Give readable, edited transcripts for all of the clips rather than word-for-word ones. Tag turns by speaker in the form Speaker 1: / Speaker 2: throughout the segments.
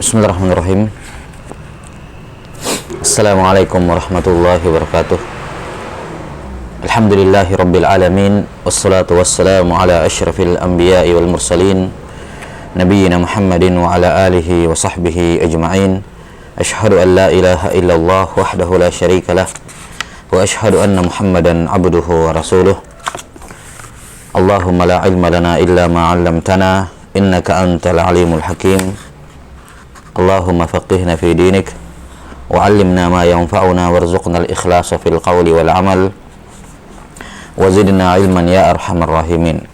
Speaker 1: Bismillahirrahmanirrahim. Assalamualaikum warahmatullahi wabarakatuh. Alhamdulillahi rabbil alamin. Wassalatu wassalamu ala asyrafil anbiya'i wal mursalin Nabiyyina Muhammadin wa ala alihi wa sahbihi ajma'in. Ashhadu an la ilaha illallah wahdahu la syarika lah, wa ashhadu anna Muhammadan abduhu wa rasuluh. Allahumma la ilma lana illa ma 'allamtana, innaka antal alimul hakim. Allahumma faqihna fi dinik wa 'allimna ma yanfa'una warzuqna al-ikhlasa fil qawli wal 'amal wa zidna 'ilman ya arhamar rahimin.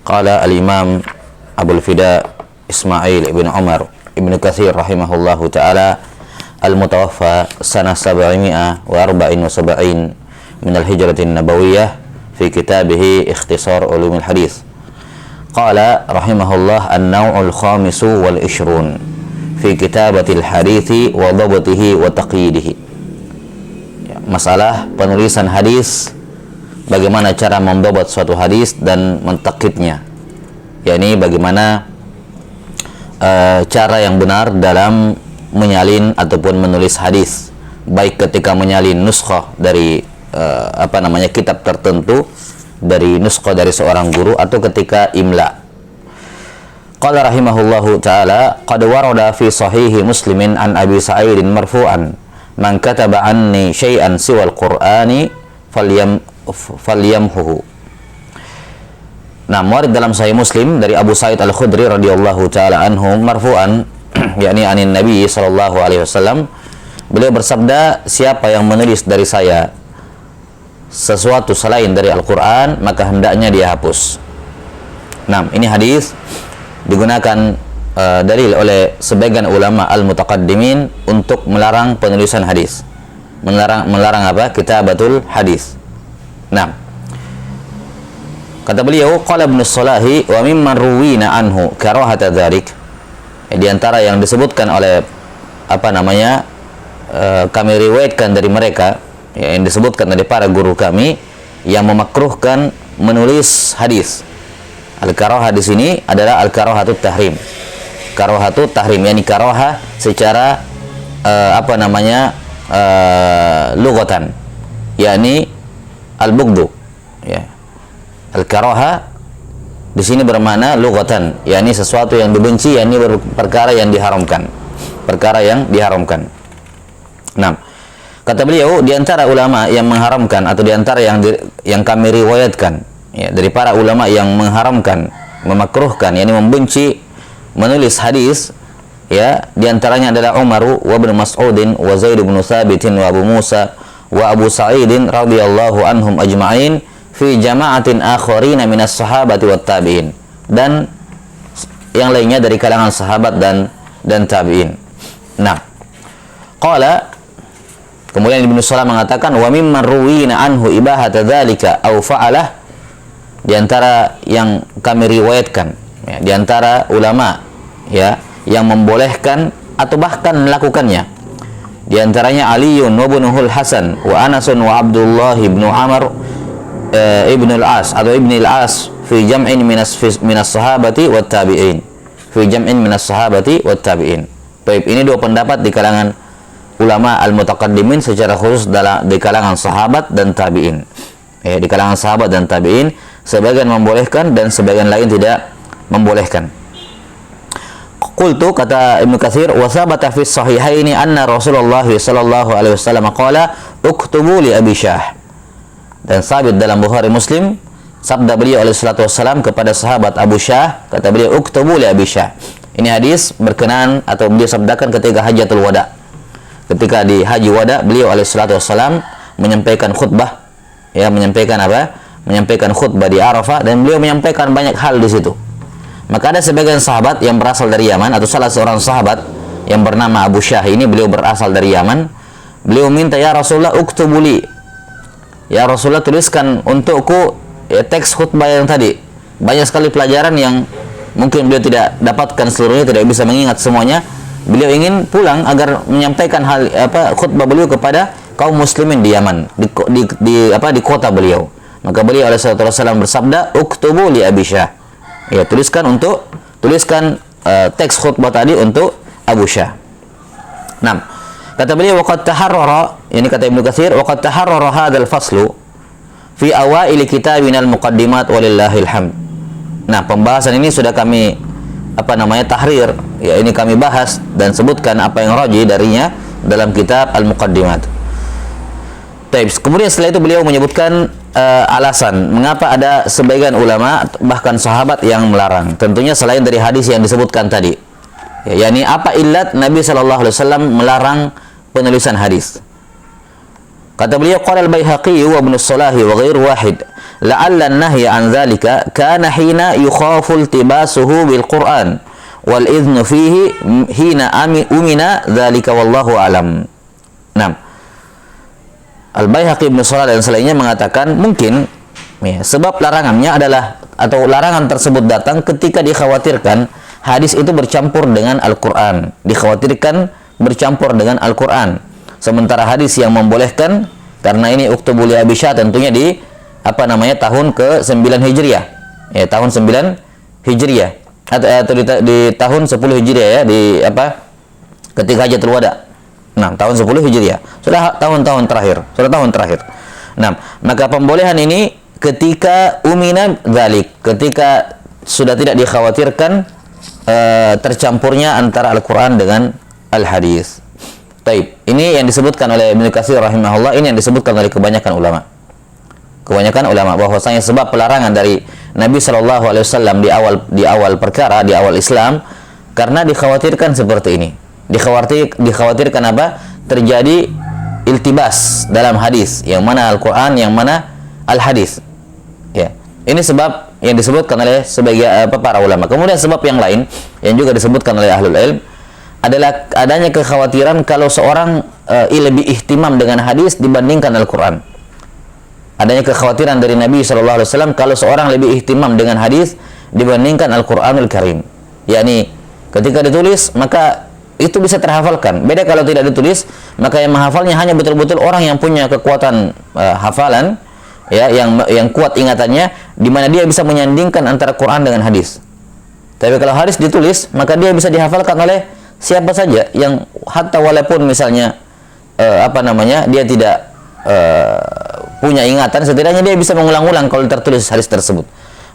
Speaker 1: Qala al-imam Abul Fida Ismail ibn Umar ibn Katsir rahimahullahu ta'ala al-mutawaffa sanah 774 min al-hijratin nabawiyah fi kitabihi Ikhtisar Ulumul Hadis. Qala rahimahullah an-naw'ul khamisu wal ishrun fi kitabatil hadithi wa dhabtihi wa taqyidihi. Masalah penulisan hadis, bagaimana cara membabat suatu hadis dan mentakidnya, yakni bagaimana cara yang benar dalam menyalin ataupun menulis hadis, baik ketika menyalin nuskhah dari kitab tertentu, dari nuskhah dari seorang guru, atau ketika imla. Qala rahimahullahu ta'ala qad warada fi sahihi Muslimin an Abi Sa'idin marfu'an man kataba anni syai'an siwal qur'ani falyamhuhu. Nah, warid dalam Sahih Muslim dari Abu Sa'id Al-Khudri radhiyallahu ta'ala anhu marfu'an, yakni anin Nabi sallallahu alaihi wasallam, beliau bersabda, siapa yang menulis dari saya sesuatu selain dari Al-Quran, maka hendaknya dia hapus. Nah, ini hadis digunakan dalil oleh sebagian ulama al-mutaqaddimin untuk melarang penulisan hadis, melarang apa? Kitabatul hadis. Nah, kata beliau, qala Ibnu Salahi wa mimman ruwina anhu karahata dzalik. Di antara yang disebutkan oleh kami riwayatkan dari mereka, yang disebutkan dari para guru kami, yang memakruhkan menulis hadis. Al-karahah di sini adalah al-karahatut tahrim. Karahatut tahrim, yakni karahah secara lughatan, yakni al-bughdu, ya. Al-karahah di sini bermakna lughatan, yakni sesuatu yang dibenci, yakni perkara yang diharamkan. Perkara yang diharamkan. Nah, kata beliau, di antara ulama yang mengharamkan, atau di antara yang kami riwayatkan, ya, dari para ulama yang mengharamkan, memakruhkan, yakni membenci menulis hadis, ya, di antaranya adalah Umar wa Ibnu Mas'udin wa Zaid bin Thabit wa Abu Musa wa Abu Sa'idin radhiyallahu anhum ajma'in fi jama'atin akharina minas sahabati wat tabi'in, dan yang lainnya dari kalangan sahabat dan tabi'in. Nah, qala, kemudian Ibnu Salam mengatakan, wa mimman ruwina anhu ibahata dzalika aw fa'alah, di antara yang kami riwayatkan, ya, di antara ulama, ya, yang membolehkan atau bahkan melakukannya, di antaranya Aliun wa ibnuhul Hasan wa Anasun wa Abdullah ibnu Amr ibnu al-As atau ibnu al-As fi jam'in minas sahabati wat tabi'in, fi jam'in minas sahabati wat tabi'in. Baik, ini dua pendapat di kalangan ulama al-mutaqaddimin secara khusus di kalangan sahabat dan tabi'in. Di kalangan sahabat dan tabi'in, sebagian membolehkan dan sebagian lain tidak membolehkan. Qultu, kata Ibnu Katsir, wa thabata fi sahihaini anna Rasulullah sallallahu alaihi wasallam qala uktubu li Abi Syah. Dan sabit dalam Bukhari Muslim, sabda beliau alaihi salatu wassalam kepada sahabat Abu Syah, kata beliau, uktubu li Abi Syah. Ini hadis berkenaan atau beliau sabdakan ketika Hajatul Wada. Ketika di Haji Wada, beliau alaihi salatu wassalam menyampaikan khutbah, ya, menyampaikan khutbah di Arafah, dan beliau menyampaikan banyak hal di situ. Maka ada sebagian sahabat yang berasal dari Yaman, atau salah seorang sahabat yang bernama Abu Syah ini, beliau berasal dari Yaman. Beliau minta, ya Rasulullah, uktubuli, ya Rasulullah, tuliskan untukku, ya, teks khutbah yang tadi. Banyak sekali pelajaran yang mungkin beliau tidak dapatkan seluruhnya, tidak bisa mengingat semuanya. Beliau ingin pulang agar menyampaikan khutbah beliau kepada kaum muslimin di Yaman, di kota beliau. Maka beliau alaihi wasallam bersabda, uktubu li Abi Syah, ya, tuliskan teks khutbah tadi untuk Abu Syah. Nah, kata beliau waqad taharrara, ini kata Ibnu Katsir, waqad taharrara hadzal faslu fi awail kitabina al-muqaddimat walillahil hamd. Nah, pembahasan ini sudah kami tahrir, ya ini kami bahas dan sebutkan apa yang rajih darinya dalam kitab Al-Muqaddimat. Kemudian setelah itu beliau menyebutkan alasan mengapa ada sebagian ulama bahkan sahabat yang melarang. Tentunya selain dari hadis yang disebutkan tadi. Ya, yakni apa illat Nabi sallallahu alaihi wasallam melarang penulisan hadis. Kata beliau qala al-Baihaqi wa Ibnu Salahi wa ghairu wahid la'alla an-nahya an dzalika kana hina yukhafu iltibasuhu bil Qur'an wal idhnu fihi hina umina dzalika wallahu alam. Nah, Al-Baihaqi, Ibnu Salah dan selainnya mengatakan mungkin ya, sebab larangannya adalah atau larangan tersebut datang ketika dikhawatirkan hadis itu bercampur dengan Al-Qur'an, dikhawatirkan bercampur dengan Al-Qur'an. Sementara hadis yang membolehkan karena ini uktubu li Abi Syah tentunya di tahun ke-9 Hijriah. Ya, tahun 9 Hijriah atau di tahun 10 Hijriah ya, di ketika Hajatul Wada. Nah, tahun 10 Hijriah. Sudah tahun terakhir. Nah, maka pembolehan ini ketika umina dzalik, ketika sudah tidak dikhawatirkan tercampurnya antara Al-Qur'an dengan Al-Hadis. Ini yang disebutkan oleh Ibnu Katsir rahimahullah, ini yang disebutkan oleh kebanyakan ulama. Bahwasanya sebab pelarangan dari Nabi sallallahu alaihi wasallam di awal perkara, di awal Islam karena dikhawatirkan seperti ini. Dikhawatirkan apa? Terjadi iltibas dalam hadis, yang mana Al-Qur'an, yang mana Al-Hadis. Ya. Ini sebab yang disebutkan oleh sebagian para ulama. Kemudian sebab yang lain yang juga disebutkan oleh ahlul ilm adalah adanya kekhawatiran kalau seorang lebih ihtimam dengan hadis dibandingkan Al-Qur'an. Adanya kekhawatiran dari Nabi sallallahu alaihi wasallam kalau seorang lebih ihtimam dengan hadis dibandingkan Al-Qur'anul Karim. Yakni ketika ditulis maka itu bisa terhafalkan. Beda kalau tidak ditulis, maka yang menghafalnya hanya betul-betul orang yang punya kekuatan hafalan, ya, yang kuat ingatannya, di mana dia bisa menyandingkan antara Quran dengan hadis. Tapi kalau hadis ditulis, maka dia bisa dihafalkan oleh siapa saja yang hatta walaupun misalnya dia tidak punya ingatan, setidaknya dia bisa mengulang-ulang kalau tertulis hadis tersebut.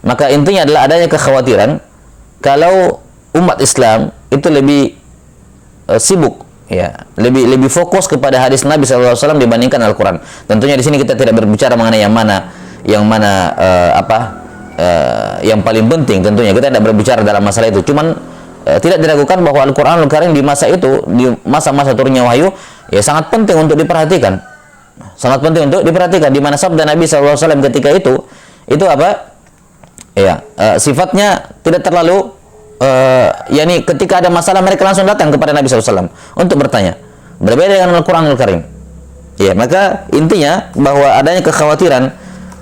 Speaker 1: Maka intinya adalah adanya kekhawatiran kalau umat Islam itu lebih sibuk, ya, lebih fokus kepada hadis Nabi SAW dibandingkan Al-Quran. Tentunya di sini kita tidak berbicara mengenai yang mana yang paling penting. Tentunya kita tidak berbicara dalam masalah itu. Cuman tidak diragukan bahwa Al-Quranul Karim di masa itu, di masa-masa turunnya wahyu, ya sangat penting untuk diperhatikan. Di mana sabda Nabi SAW ketika itu apa? Ya, sifatnya tidak terlalu yakni ketika ada masalah mereka langsung datang kepada Nabi SAW untuk bertanya. Berbeda dengan Al-Quranul Karim. Ya, maka intinya bahwa adanya kekhawatiran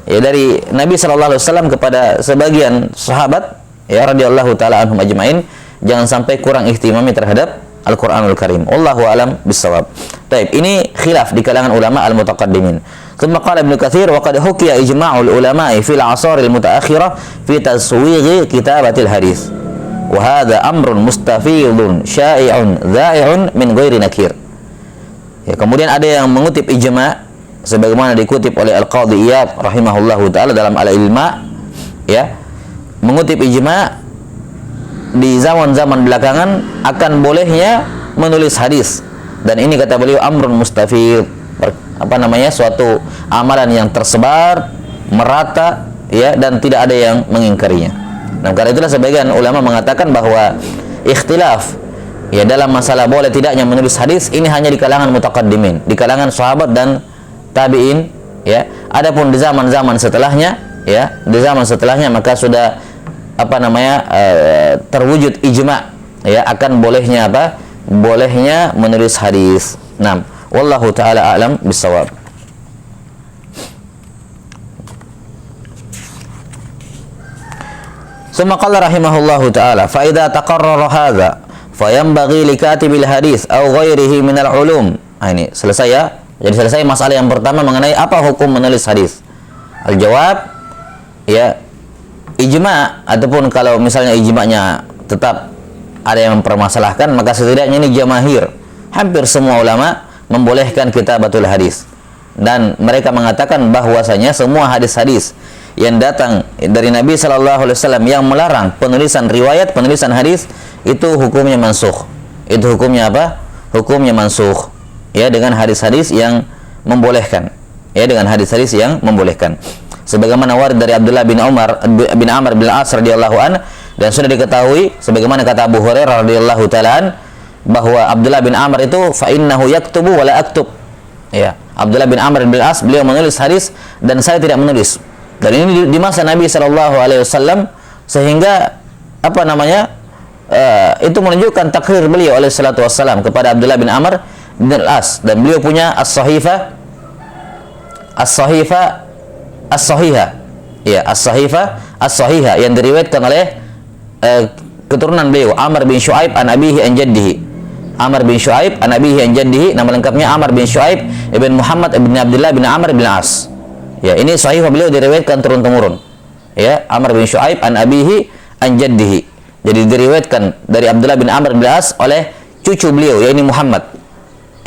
Speaker 1: ya dari Nabi SAW kepada sebagian sahabat ya radhiyallahu taala anhum ajmain, jangan sampai kurang ihtimami terhadap Al-Quranul Karim. Wallahu alam bissawab. Ini khilaf di kalangan ulama al-mutaqaddimin. Thumma qala Ibnu Katsir wa qad hukiya ijma'ul ulama'i fil 'asharil mutaakhirah fi taswighi kitabatil hadis. Wa hadha amrun mustafidun syai'un dha'i'un min ghairi nakir. Ya, kemudian ada yang mengutip ijma' sebagaimana dikutip oleh Al-Qadhi Iyad rahimahullahu taala dalam Al-Ilma, ya, mengutip ijma' di zaman-zaman belakangan akan bolehnya menulis hadis, dan ini kata beliau amrun mustafid, suatu amalan yang tersebar merata, ya, dan tidak ada yang mengingkarinya. Nah, karena itulah sebagian ulama mengatakan bahwa ikhtilaf ya dalam masalah boleh tidaknya menulis hadis ini hanya di kalangan mutaqaddimin, di kalangan sahabat dan tabi'in, ya. Adapun di zaman-zaman setelahnya, ya, maka sudah terwujud ijma', ya, akan bolehnya bolehnya menulis hadis. Nah, wallahu taala a'lam bissawab. Summa qala rahimahullahu ta'ala fa idza taqarrara hadza fayanbaghi likatibil hadis aw ghairihi min al-ulum. Ini selesai ya. Jadi selesai masalah yang pertama mengenai apa hukum menulis hadis. Al-jawab, ya, ijma' ataupun kalau misalnya ijma'nya tetap ada yang mempermasalahkan, maka setidaknya ini jamahir, hampir semua ulama membolehkan kitabatul hadis. Dan mereka mengatakan bahwasanya semua hadis-hadis yang datang dari Nabi Shallallahu Alaihi Wasallam yang melarang penulisan riwayat, penulisan hadis, itu hukumnya mansukh. Itu hukumnya apa? Hukumnya mansukh. Ya, dengan hadis-hadis yang membolehkan. Ya, dengan hadis-hadis yang membolehkan. Sebagaimana warid dari Abdullah bin Amr bin As radhiyallahu an, dan sudah diketahui sebagaimana kata Abu Hurairah radhiyallahu taala bahwa Abdullah bin Amr itu fa innahu yaktubu wa la aktub. Ya, Abdullah bin Amr bin As, beliau menulis hadis dan saya tidak menulis. Dan ini di masa Nabi sallallahu alaihi wasallam, sehingga apa namanya? Itu menunjukkan takrir beliau alaihi salatu wassalam kepada Abdullah bin Amr bin As, dan beliau punya as-sahifah as-sahihah. Ya, as-sahifah as-sahihah yang diriwayatkan oleh keturunan beliau, Amr bin Shu'aib an abihi an jaddihi. Amr bin Shu'aib an abihi an jaddihi, nama lengkapnya Amr bin Shu'aib ibn Muhammad ibn Abdullah bin Amr bin As. Ya, ini sahifah beliau diriwayatkan turun-temurun. Ya, Amr bin Shu'aib an abihi an jaddihi. Jadi diriwayatkan dari Abdullah bin Amr bin As oleh cucu beliau, yaitu Muhammad.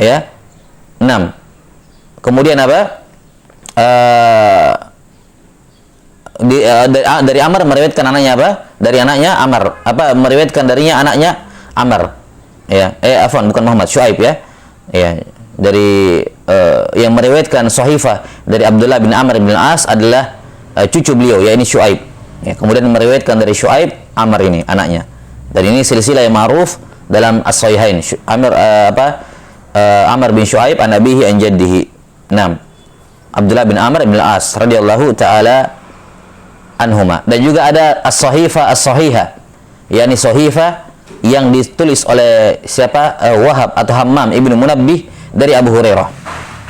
Speaker 1: Ya. 6. Kemudian apa? Dari Amr meriwayatkan anaknya apa? Dari anaknya Amr. Apa meriwayatkan darinya anaknya Amr. Ya, afwan, bukan Muhammad, Syuaib ya. Ya, dari yang meriwayatkan sahifah dari Abdullah bin Amr bin As adalah cucu beliau, yaitu Syuaib. Ya, kemudian meriwayatkan dari Syuaib Amr ini anaknya. Dan ini silsilah yang ma'ruf dalam as-sahihain. Amr bin Syuaib an abihi an jaddihi. 6. Abdullah bin Amr bin As radhiyallahu taala anhuma. Dan juga ada as-sahifah as-sahihah, yakni sahifah yang ditulis oleh siapa? Wahab atau Hammam ibnu Munabbih dari Abu Hurairah,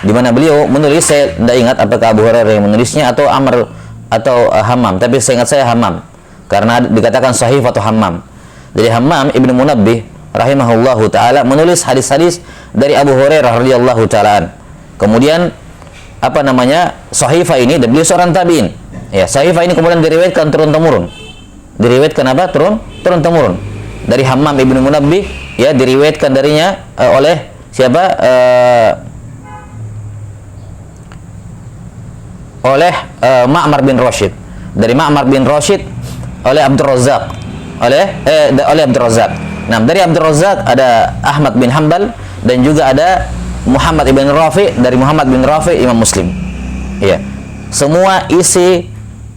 Speaker 1: di mana beliau menulis, saya tidak ingat apakah Abu Hurairah yang menulisnya atau Amr atau Hammam, tapi saya ingat saya Hammam karena dikatakan sahifah atau Hammam. Jadi Hammam ibnu Munabbih rahimahullahu taala menulis hadis-hadis dari Abu Hurairah radhiyallahu taala. Kemudian apa namanya? Sahifah ini, dan beliau seorang tabi'in. Ya, sahifah ini kemudian diriwayatkan turun-temurun. Diriwayatkan apa? Turun-temurun. Dari Hammam ibnu Munabbih, ya, diriwayatkan darinya oleh siapa? Oleh Ma'mar bin Rashid. Dari Ma'mar bin Rashid oleh Abdul Razzaq. Oleh Abdul Razzaq. Nah, dari Abdul Razzaq ada Ahmad bin Hanbal, dan juga ada Muhammad ibn Rafi, dari Muhammad bin Rafi Imam Muslim. Ya. Semua isi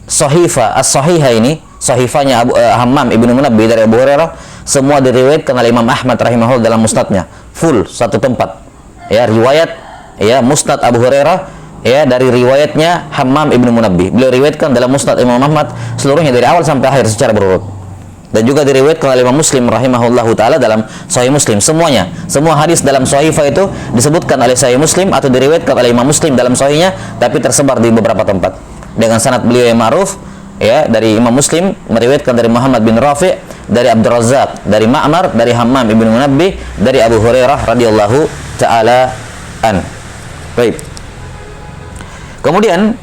Speaker 1: sahifah as-sahihah ini, sahifahnya Hammam ibnu Munabbih dari Abu Hurairah, semua diriwayatkan oleh Imam Ahmad rahimahullah dalam musnadnya, full satu tempat. Ya, riwayat ya musnad Abu Hurairah ya dari riwayatnya Hammam ibnu Munabbih. Beliau riwayatkan dalam musnad Imam Ahmad seluruhnya dari awal sampai akhir secara berurut. Dan juga diriwayatkan oleh Imam Muslim rahimahullahu taala dalam Sahih Muslim. Semuanya, semua hadis dalam sahifah itu disebutkan oleh Sahih Muslim atau diriwayatkan oleh Imam Muslim dalam sahihnya, tapi tersebar di beberapa tempat dengan sanad beliau yang ma'ruf. Ya, dari Imam Muslim meriwayatkan dari Muhammad bin Rafi', dari Abdul Razzaq, dari Ma'mar, dari Hammam ibnu Munabbih, dari Abu Hurairah radhiyallahu taala an. Baik. Kemudian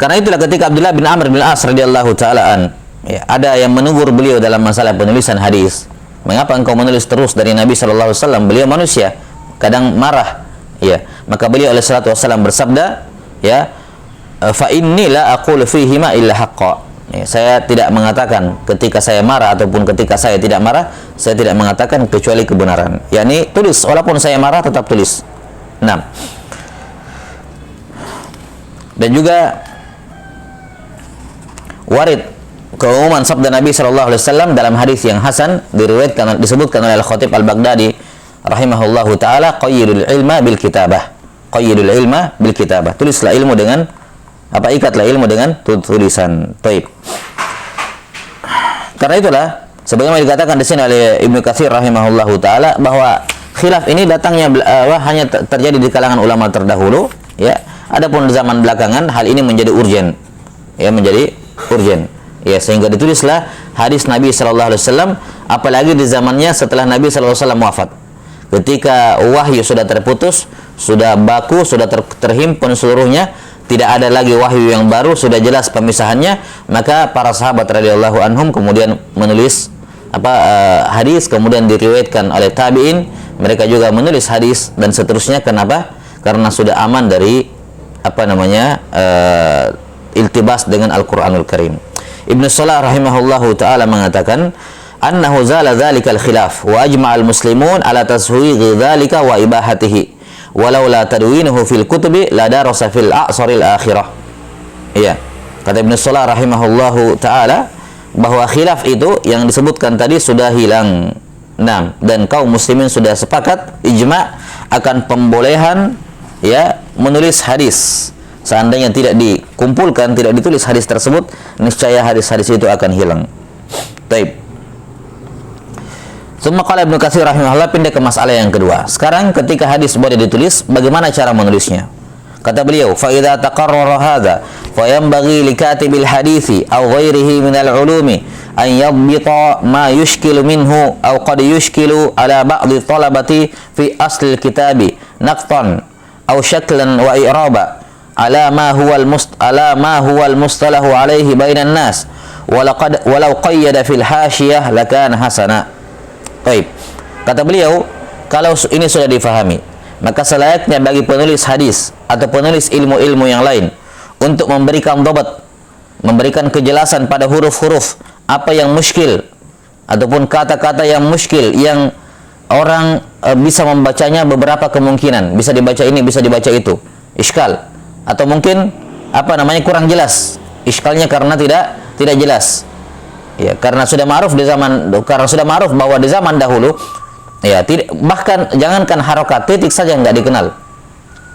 Speaker 1: karena itulah ketika Abdullah bin Amr bin As radhiyallahu taala an, ya, ada yang menegur beliau dalam masalah penulisan hadis. Mengapa engkau menulis terus dari Nabi sallallahu alaihi wasallam? Beliau manusia, kadang marah. Ya, maka beliau alaihi salatu wasallam bersabda, ya, fa inni la aqulu fihi ma illa haqqa. Ya, saya tidak mengatakan ketika saya marah ataupun ketika saya tidak marah, saya tidak mengatakan kecuali kebenaran. Yakni tulis, walaupun saya marah tetap tulis. 6. Dan juga warid keumuman sabda Nabi sallallahu alaihi wasallam dalam hadis yang hasan diriwayatkan, disebutkan oleh Al-Khatib Al-Baghdadi rahimahullahu taala, qayyidul ilma bil kitabah. Qayyidul ilma bil kitabah. Tulislah ilmu dengan apa? Ikatlah ilmu dengan tulisan. Taib. Karena itulah sebagaimana dikatakan di sini oleh Ibnu Katsir rahimahullahu taala bahwa khilaf ini datangnya hanya terjadi di kalangan ulama terdahulu, ya. Adapun zaman belakangan hal ini menjadi urgen. Ya, menjadi urgen. Ya, sehingga ditulislah hadis Nabi sallallahu alaihi wasallam, apalagi di zamannya setelah Nabi sallallahu alaihi wasallam wafat. Ketika wahyu sudah terputus, sudah baku, sudah terhimpun seluruhnya, tidak ada lagi wahyu yang baru, sudah jelas pemisahannya, maka para sahabat radhiyallahu anhum kemudian menulis hadis, kemudian diriwayatkan oleh tabi'in, mereka juga menulis hadis dan seterusnya. Kenapa? Karena sudah aman dari iltibas dengan Al-Qur'anul Karim. Ibnu Salah rahimahullahu taala mengatakan, annahu zala dzalikal khilaf wa ajma'al muslimun ala taswighi dzalika wa ibahatihi walau la tadwinuhu fil kutubi la darasa fil a'saril akhirah. Iya, kata Ibnu Salah rahimahullahu taala bahwa khilaf itu yang disebutkan tadi sudah hilang. Nah, dan kaum muslimin sudah sepakat ijma' akan pembolehan menulis hadis. Seandainya tidak dikumpulkan, tidak ditulis hadis tersebut, niscaya hadis-hadis itu akan hilang. Baik. Summa qala Ibnu Katsir rahimahullah, pindah ke masalah yang kedua. Sekarang ketika hadis boleh ditulis, bagaimana cara menulisnya? Kata beliau, fa idza taqarrara hadza fa yanbaghi li katibil hadithi aw ghairihi min al-ulumi an yadbita ma yushkilu minhu aw qad yushkilu ala ba'd talabati fi asl al-kitabi naqtan aw shaklan wa i'raba ala ma huwa al-mustalahu alayhi bainan nas walau qayyada fil hashiyah lakana hasana. Baik. Kata beliau, kalau ini sudah difahami, maka selayaknya bagi penulis hadis atau penulis ilmu-ilmu yang lain untuk memberikan dhabat, memberikan kejelasan pada huruf-huruf apa yang muskil ataupun kata-kata yang muskil yang orang bisa membacanya beberapa kemungkinan, bisa dibaca ini, bisa dibaca itu, iskal, atau mungkin kurang jelas. Iskalnya karena tidak jelas. Ya, karena sudah ma'ruf bahwa di zaman dahulu bahkan jangankan harokat, titik saja nggak dikenal.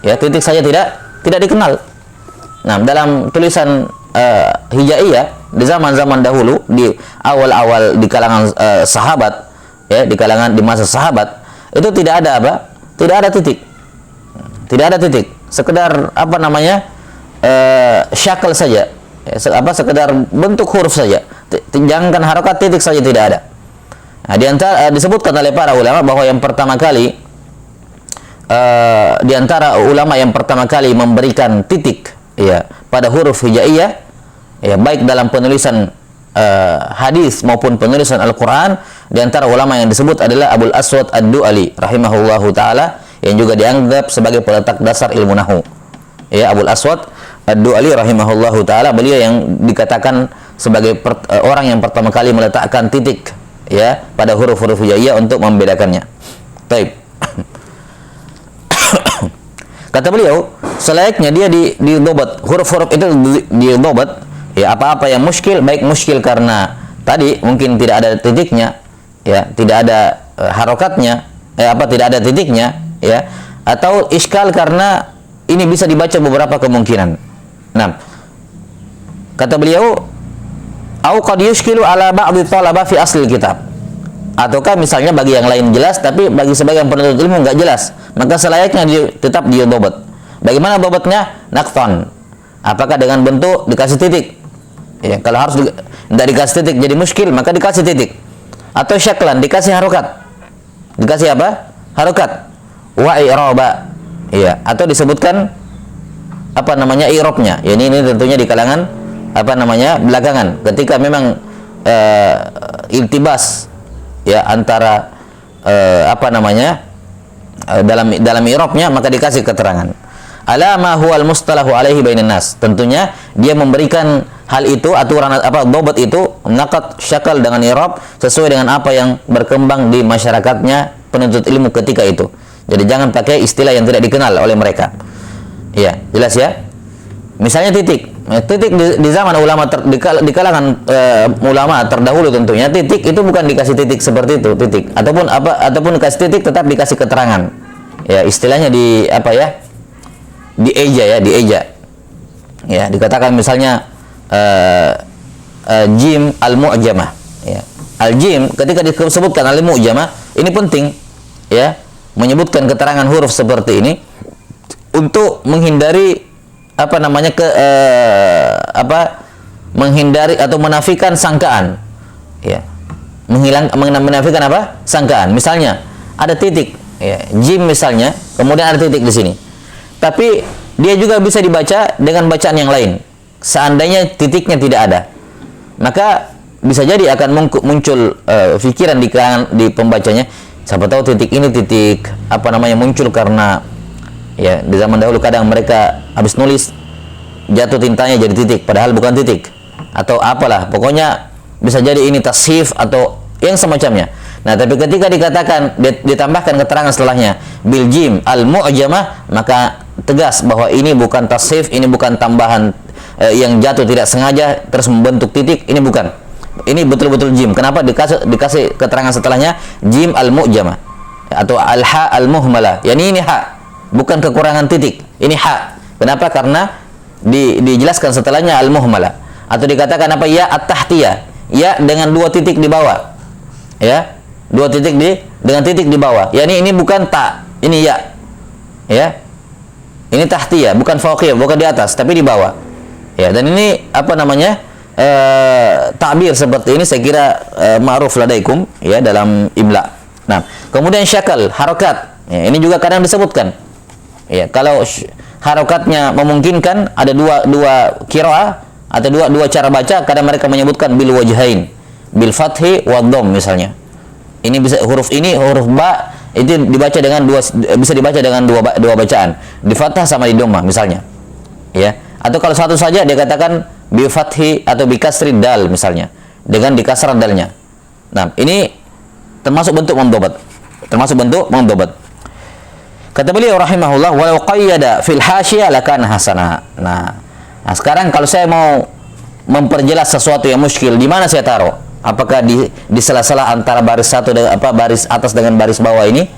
Speaker 1: Ya, titik saja tidak dikenal. Nah, dalam tulisan hijaiyah di zaman-zaman dahulu, di awal-awal di kalangan sahabat, di masa sahabat, itu tidak ada tidak ada titik. Tidak ada titik. Sekedar syakal saja. Sekedar bentuk huruf saja. Jangankan harokat, titik saja tidak ada. Nah, disebutkan oleh para ulama bahwa yang pertama kali di antara ulama yang pertama kali memberikan titik pada huruf hijaiyah, baik dalam penulisan hadis maupun penulisan Al-Qur'an, di antara ulama yang disebut adalah Abul Aswad Ad-Du'ali rahimahullahu taala, yang juga dianggap sebagai peletak dasar ilmu nahwu. Abul Aswad Ad-Du'ali rahimahullahu taala, beliau yang dikatakan sebagai orang yang pertama kali meletakkan titik pada huruf-huruf hijaiyah untuk membedakannya. Baik. Kata beliau, selayaknya dia didhabat, huruf-huruf itu didhabat, apa-apa yang muskil, baik muskil karena tadi mungkin tidak ada titiknya, tidak ada harokatnya, tidak ada titiknya, atau iskal karena ini bisa dibaca beberapa kemungkinan. Nah, kata beliau, au qad yushkilu ala ba'd talaba fi asli kitab. Ataukah misalnya bagi yang lain jelas, tapi bagi sebagian penuntut ilmu enggak jelas, maka selayaknya tetap dia dhabat. Bagaimana dhabatnya? Naqtan. Apakah dengan bentuk dikasih titik? Kalau harus tidak dikasih titik jadi muskil, maka dikasih titik. Atau syaklan, dikasih harokat. Dikasih apa? Harokat. Wa i'raba. Atau disebutkan i'rabnya. Ini tentunya di kalangan belakangan, ketika memang iltibas antara dalam i'rabnya, maka dikasih keterangan ala ma huwal mustalahu alaihi bainan nas. Tentunya dia memberikan hal itu, aturan dhabat itu, naqat syakal dengan i'rab sesuai dengan apa yang berkembang di masyarakatnya penuntut ilmu ketika itu. Jadi jangan pakai istilah yang tidak dikenal oleh mereka. Jelas ya? Misalnya titik di zaman ulama di kalangan ulama terdahulu, tentunya titik itu bukan dikasih titik seperti itu, titik ataupun dikasih titik tetap dikasih keterangan. Istilahnya dieja. Dikatakan misalnya jim al-mu'jamah. Al-jim ketika disebutkan al-mu'jamah, ini penting menyebutkan keterangan huruf seperti ini untuk menghindari menghindari atau menafikan sangkaan, menafikan sangkaan. Misalnya ada titik, jim misalnya, kemudian ada titik di sini, tapi dia juga bisa dibaca dengan bacaan yang lain. Seandainya titiknya tidak ada, maka bisa jadi akan muncul pikiran di pembacanya, siapa tahu titik ini titik apa namanya muncul karena ya di zaman dahulu kadang mereka habis nulis jatuh tintanya jadi titik padahal bukan titik atau apalah, pokoknya bisa jadi ini tasheef atau yang semacamnya. Nah, tapi ketika dikatakan ditambahkan keterangan setelahnya bil jim al mu'jamah, maka tegas bahwa ini bukan tasheef, ini bukan tambahan yang jatuh tidak sengaja terus membentuk titik, ini bukan. Ini betul-betul jim. Kenapa dikasih keterangan setelahnya jim al mu'jamah atau al ha al muhmalah? Yani ini ha, bukan kekurangan titik. Ini ha. Kenapa? Karena dijelaskan setelahnya al muhmalah. Atau dikatakan apa? Ya at-tahtiyah. Ya dengan dua titik di bawah. Ya. Dua titik dengan titik di bawah. Yani ini bukan ta, ini ya. Ya. Ini tahtiyah, bukan fauqiyah, bukan di atas, tapi di bawah. Ya, dan ini apa namanya? Ta'bir seperti ini saya kira ma'ruf ladaikum ya dalam imla. Nah, kemudian syakal, harokat. Ya, ini juga kadang disebutkan. Ya, kalau harokatnya memungkinkan ada dua qiraah atau dua cara baca, kadang mereka menyebutkan bil wajhain, bil fathi wa dhamm misalnya. Ini bisa huruf ba itu dibaca dengan bisa dibaca dengan dua bacaan, di fathah sama di dhammah misalnya. Ya. Atau kalau satu saja dia katakan bi fathi atau bi kasri dal misalnya, dengan di kasrah dalnya. Nah, ini termasuk bentuk mendhobat. Kata beliau rahimahullah, walau qayyada fil hasyiyah lakana hasana. Nah, sekarang kalau saya mau memperjelas sesuatu yang muskil, di mana saya taruh? Apakah di sela-sela antara baris satu dengan baris atas dengan baris bawah ini?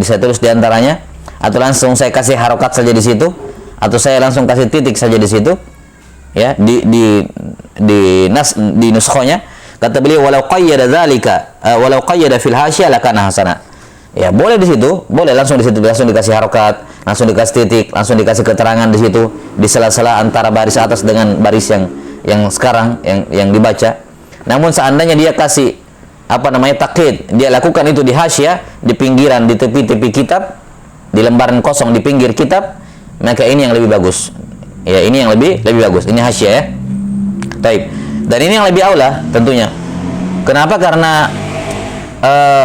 Speaker 1: Saya tulis di antaranya, atau langsung saya kasih harokat saja di situ, atau saya langsung kasih titik saja di situ? Ya, di nuskhonya kata beliau walau qayyada dzalika walau qayyada fil hasyiyah lakana hasana. Ya, boleh di situ, boleh langsung di situ, langsung dikasih harokat, langsung dikasih titik, langsung dikasih keterangan di situ, di sela-sela antara baris atas dengan baris yang sekarang yang dibaca. Namun seandainya dia kasih apa namanya taklid, dia lakukan itu di hasyiyah, di pinggiran, di tepi-tepi kitab, di lembaran kosong di pinggir kitab, maka ini yang lebih bagus. Ya, ini yang lebih bagus. Ini hasyiyah ya. Baik. Dan ini yang lebih aula tentunya. Kenapa? Karena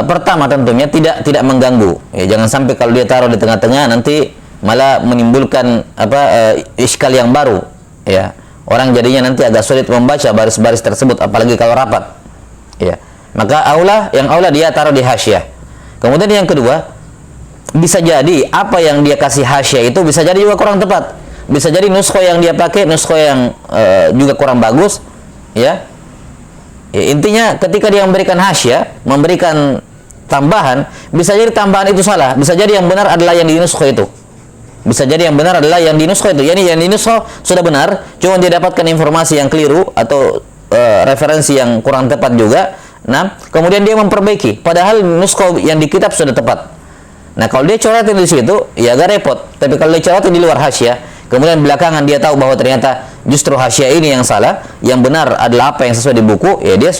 Speaker 1: pertama tentunya tidak mengganggu. Ya, jangan sampai kalau dia taruh di tengah-tengah nanti malah menimbulkan iskal yang baru. Ya. Orang jadinya nanti agak sulit membaca baris-baris tersebut apalagi kalau rapat. Ya. Maka yang aula dia taruh di hasyiyah. Kemudian yang kedua, bisa jadi apa yang dia kasih hasyiyah itu bisa jadi juga kurang tepat. Bisa jadi nuskho yang dia pakai nuskho yang juga kurang bagus, ya. Intinya ketika dia memberikan hasyiyah, memberikan tambahan, bisa jadi tambahan itu salah, bisa jadi yang benar adalah yang di nuskho itu. Bisa jadi yang benar adalah yang di nuskho itu. Yani yang di nuskho sudah benar, cuma dia dapatkan informasi yang keliru atau referensi yang kurang tepat juga. Nah, kemudian dia memperbaiki, padahal nuskho yang di kitab sudah tepat. Nah, kalau dia coretin di situ, ya agak repot. Tapi kalau dia coretin di luar hasyiyah, kemudian belakangan dia tahu bahwa ternyata justru hasyiyah ini yang salah, yang benar adalah apa yang sesuai di buku, ya dia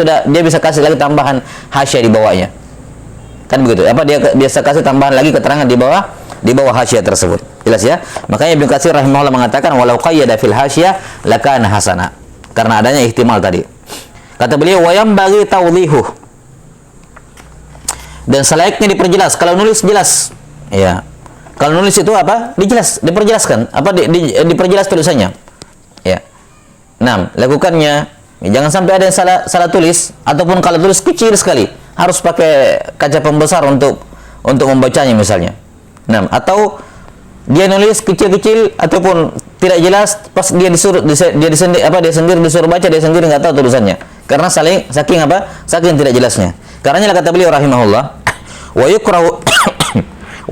Speaker 1: bisa kasih lagi tambahan hasyiyah di bawahnya. Kan begitu. Apa dia biasa kasih tambahan lagi keterangan di bawah hasyiyah tersebut. Jelas ya? Makanya Ibnu Katsir rahimahullah mengatakan walau qayyada fil hasyiyah lakana hasana. Karena adanya ihtimal tadi. Kata beliau wa yambaghi tawdihuh. Dan selayaknya diperjelas. Kalau nulis jelas. Ya. Kalau nulis itu apa? Diperjelaskan. Diperjelas tulisannya. Ya. 6. Lakukannya. Jangan sampai ada yang salah tulis, ataupun kalau tulis kecil sekali, harus pakai kaca pembesar untuk membacanya misalnya. 6. Atau dia nulis kecil-kecil ataupun tidak jelas, pas dia sendiri disuruh baca, dia sendiri nggak tahu tulisannya. Karena saking tidak jelasnya. Karena kata beliau rahimahullah, wa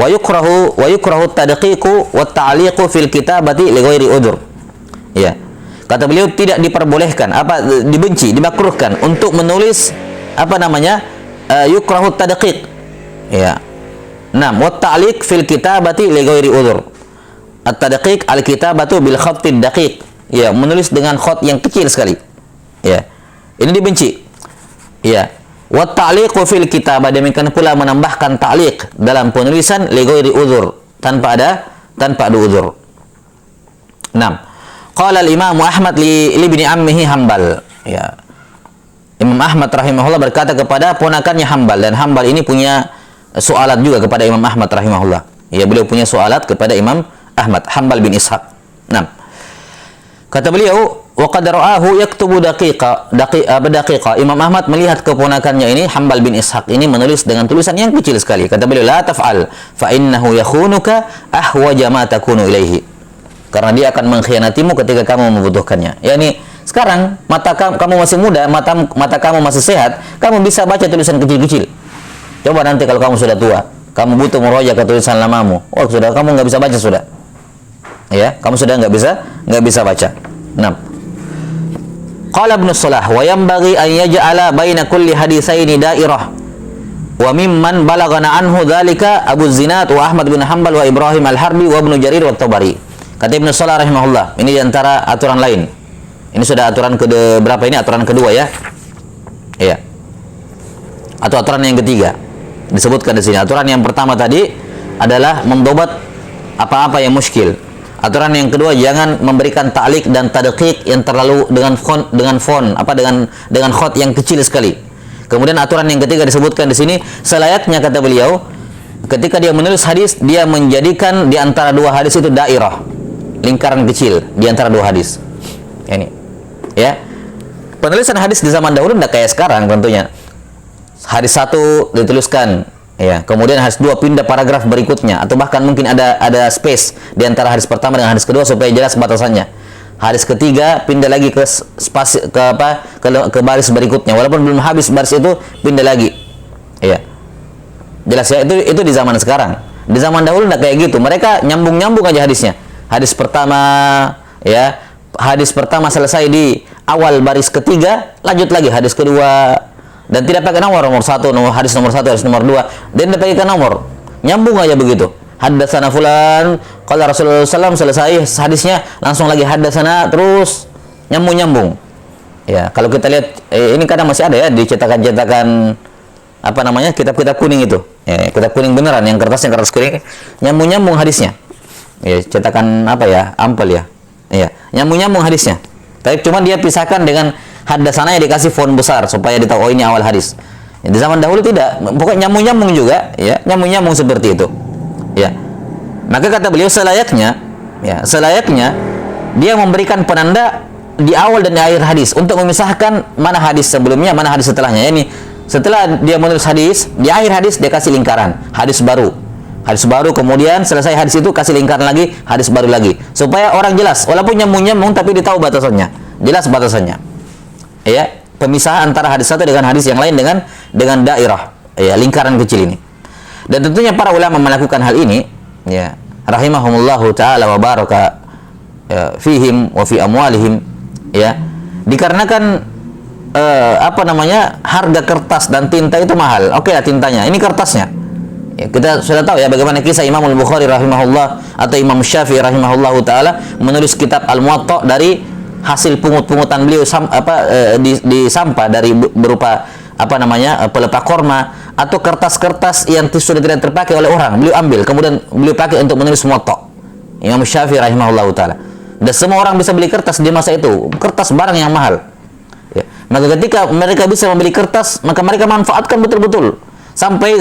Speaker 1: yukrahu tadqiqu wa ta'liqu fil kitabati li ghairi udzur. Ya. Kata beliau tidak diperbolehkan, dibenci, dimakruhkan untuk menulis yukrahu tadqiq. Ya. 6. Wa ta'liq fil kitabati li ghairi udzur. At-tadqiq al-kitabatu bil khattid daqiq. Ya, menulis dengan khat yang kecil sekali. Ya. Ini dibenci. Ya. Wa ta'liqu fil kitabah, demikian pula menambahkan ta'liq dalam penulisan li ghairi udzur, tanpa ada udzur. 6. Qala al-Imam Ahmad li ibni ammihi Hanbal. Ya. Imam Ahmad rahimahullah berkata kepada ponakannya Hambal, dan Hambal ini punya soalat juga kepada Imam Ahmad rahimahullah. Ya, beliau punya soalat kepada Imam Ahmad, Hambal bin Ishaq. Nah, kata beliau, wa qad ra'ahu yaktubu daqiqa. Imam Ahmad melihat keponakannya ini, Hambal bin Ishaq ini, menulis dengan tulisan yang kecil sekali. Kata beliau, la taf'al fa innahu yakhunuka ahwaja ma takunu ilaihi. Karena dia akan mengkhianatimu ketika kamu membutuhkannya. Yani sekarang kamu masih muda, mata kamu masih sehat, kamu bisa baca tulisan kecil-kecil. Coba nanti kalau kamu sudah tua, kamu butuh murojaah ke tulisan lamamu, oh sudah kamu nggak bisa baca sudah. Ya, kamu sudah nggak bisa baca. Nah, qala Ibnu Shalah wa yanbaghi an yaj'ala baina kulli haditsaini dairah. Wa mimman balagana anhu dzalika Abu Zinad wa Ahmad bin Hanbal wa Ibrahim al-Harbi wa Ibnu Jarir wa Tabari. Kata Ibnu Shalah rahimahullah, ini di antara aturan lain. Ini sudah aturan berapa ini? Aturan kedua ya. Iya. Atau aturan yang ketiga. Disebutkan di sini. Aturan yang pertama tadi adalah mendobat apa-apa yang muskil. Aturan yang kedua, jangan memberikan ta'liq dan tadqiq yang terlalu dengan khot yang kecil sekali. Kemudian aturan yang ketiga disebutkan di sini, selayaknya kata beliau, ketika dia menulis hadis, dia menjadikan di antara dua hadis itu dairah, lingkaran kecil di antara dua hadis. Ini ya, penulisan hadis di zaman dahulu tidak kayak sekarang tentunya. Hadis 1 dituliskan, ya, kemudian hadis 2 pindah paragraf berikutnya, atau bahkan mungkin ada space di antara hadis pertama dengan hadis kedua supaya jelas batasannya. Hadis ketiga pindah lagi ke spasi, ke baris berikutnya, walaupun belum habis baris itu pindah lagi. Ya, jelas ya, itu di zaman sekarang. Di zaman dahulu tidak kayak gitu, mereka nyambung aja hadisnya. Hadis pertama, ya, hadis pertama selesai di awal baris ketiga, lanjut lagi hadis kedua, dan tidak pakai nomor 1, hadis nomor 1, hadis nomor 2, dan tidak pakai nomor, nyambung aja begitu. Haddatsana fulan, qala Rasulullah SAW, selesai hadisnya langsung lagi haddatsana, terus nyambung. Ya, kalau kita lihat ini kadang masih ada ya di cetakan apa namanya, kitab-kitab kuning itu. Ya, kitab kuning beneran, yang kertas kuning, nyambung hadisnya. Ya, cetakan apa ya, ampel ya. Iya, nyambung hadisnya. Tapi cuma dia pisahkan dengan haddatsana yang dikasih font besar supaya ditahu, oh ini awal hadis. Ya, di zaman dahulu tidak, pokoknya nyambung juga, ya, nyambung seperti itu. Ya. Maka kata beliau selayaknya dia memberikan penanda di awal dan di akhir hadis untuk memisahkan mana hadis sebelumnya, mana hadis setelahnya. Yani setelah dia menulis hadis, di akhir hadis dia kasih lingkaran, hadis baru, kemudian selesai hadis itu kasih lingkaran lagi, hadis baru lagi, supaya orang jelas, walaupun nyambung tapi ditahu batasannya, jelas batasannya. Ya, pemisahan antara hadis satu dengan hadis yang lain dengan dairah, ya, lingkaran kecil ini. Dan tentunya para ulama melakukan hal ini, ya, rahimahumullahu taala wa baraka fihim wa fi amwalihim, ya, dikarenakan harga kertas dan tinta itu mahal. Oke lah, tintanya, ini kertasnya. Ya, kita sudah tahu ya bagaimana kisah Imam Al-Bukhari rahimahullah atau Imam Syafi'i rahimahullahu taala menulis kitab Al-Muwatta dari hasil pungutan beliau di sampah dari berupa pelepah korma atau kertas-kertas yang sudah tidak terpakai oleh orang, beliau ambil kemudian beliau pakai untuk menulis Muwatta. Imam Syafi'i rahimahullahu taala. Dan semua orang bisa beli kertas di masa itu, kertas barang yang mahal. Ya. Maka ketika mereka bisa membeli kertas, maka mereka manfaatkan betul-betul. Sampai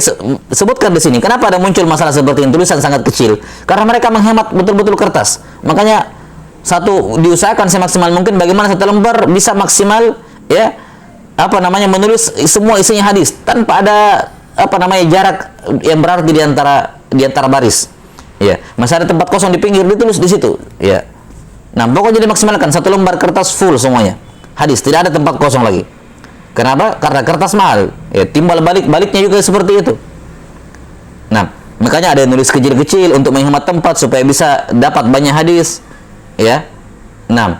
Speaker 1: sebutkan di sini, kenapa ada muncul masalah seperti ini, tulisan sangat kecil? Karena mereka menghemat betul-betul kertas. Makanya satu diusahakan semaksimal mungkin bagaimana satu lembar bisa maksimal, ya, menulis semua isinya hadis tanpa ada jarak yang berarti di antara baris. Ya, masih ada tempat kosong di pinggir, ditulis di situ. Ya. Nah, pokoknya dimaksimalkan satu lembar kertas full semuanya hadis, tidak ada tempat kosong lagi. Kenapa? Karena kertas mahal. Ya, timbal baliknya juga seperti itu. Nah, makanya ada yang nulis kecil-kecil untuk menghemat tempat supaya bisa dapat banyak hadis. Ya. Nah,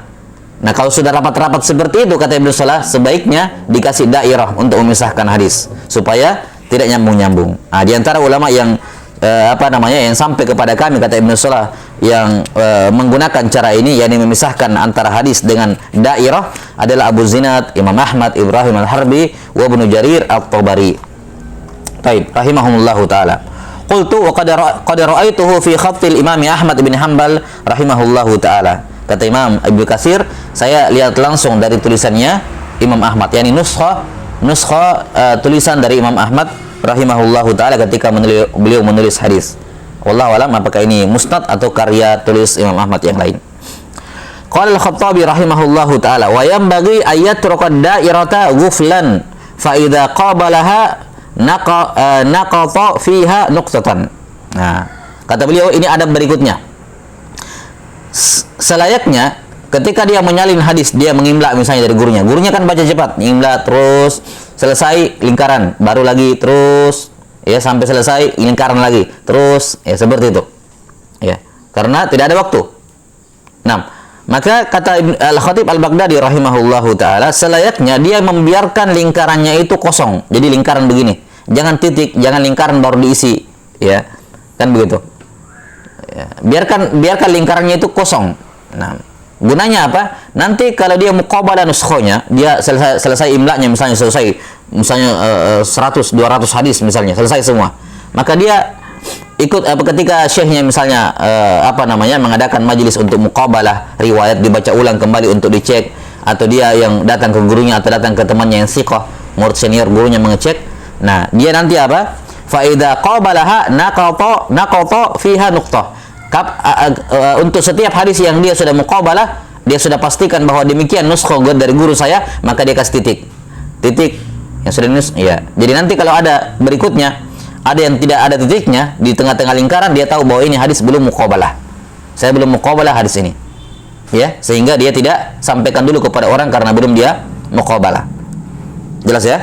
Speaker 1: kalau sudah rapat-rapat seperti itu, kata Ibnu Shalah, sebaiknya dikasih dairah untuk memisahkan hadis supaya tidak nyambung-nyambung. Nah, di antara ulama yang yang sampai kepada kami, kata Ibnu Shalah, yang menggunakan cara ini, yakni memisahkan antara hadis dengan dairah, adalah Abu Zinad, Imam Ahmad, Ibrahim al-Harbi, wa Ibnu Jarir at-Tabari. Taib, rahimahumullahu taala. Qultu wa qad ra'aituhu fi khattil Imam Ahmad bin Hanbal rahimahullahu taala. Kata Imam Ibnu Katsir, saya lihat langsung dari tulisannya, Imam Ahmad, yakni nuskha tulisan dari Imam Ahmad rahimahullahu taala ketika beliau menulis hadis. Wallahu alam apakah ini musnad atau karya tulis Imam Ahmad yang lain. Qala al-Khattabi rahimahullahu taala wa yanbaghi ayatruqa da'irata ghuflan fa idza qabalaha naqata fiha nuqtatan. Nah, kata beliau ini adab berikutnya. Selayaknya ketika dia menyalin hadis, dia mengimla misalnya dari gurunya. Gurunya kan baca cepat, imla terus selesai lingkaran, baru lagi terus ya sampai selesai lingkaran lagi, terus ya seperti itu. Ya, karena tidak ada waktu. Nah, maka kata Al-Khatib Al-Baghdadi rahimahullahu taala, selayaknya dia membiarkan lingkarannya itu kosong. Jadi lingkaran begini. Jangan titik, jangan lingkaran baru diisi, ya. Kan begitu. Ya, biarkan lingkarannya itu kosong. Nah, gunanya apa? Nanti kalau dia muqabalah nuskhonya, dia selesai imlanya misalnya 100 200 hadis misalnya, selesai semua. Maka dia ikut ketika syekhnya misalnya mengadakan majelis untuk muqabalah riwayat, dibaca ulang kembali untuk dicek, atau dia yang datang ke gurunya atau datang ke temannya yang siqah, murid senior, gurunya mengecek. Nah, dia nanti apa? Fa idza qabalaha naqata fiha nuqtah. Untuk setiap hadis yang dia sudah muqabalah, dia sudah pastikan bahwa demikian nuskho dari guru saya, maka dia kasih titik yang sudah ya. Jadi nanti kalau ada berikutnya, ada yang tidak ada titiknya di tengah-tengah lingkaran, dia tahu bahwa ini hadis belum muqabalah. Saya belum muqabalah hadis ini. Ya, sehingga dia tidak sampaikan dulu kepada orang karena belum dia muqabalah. Jelas ya?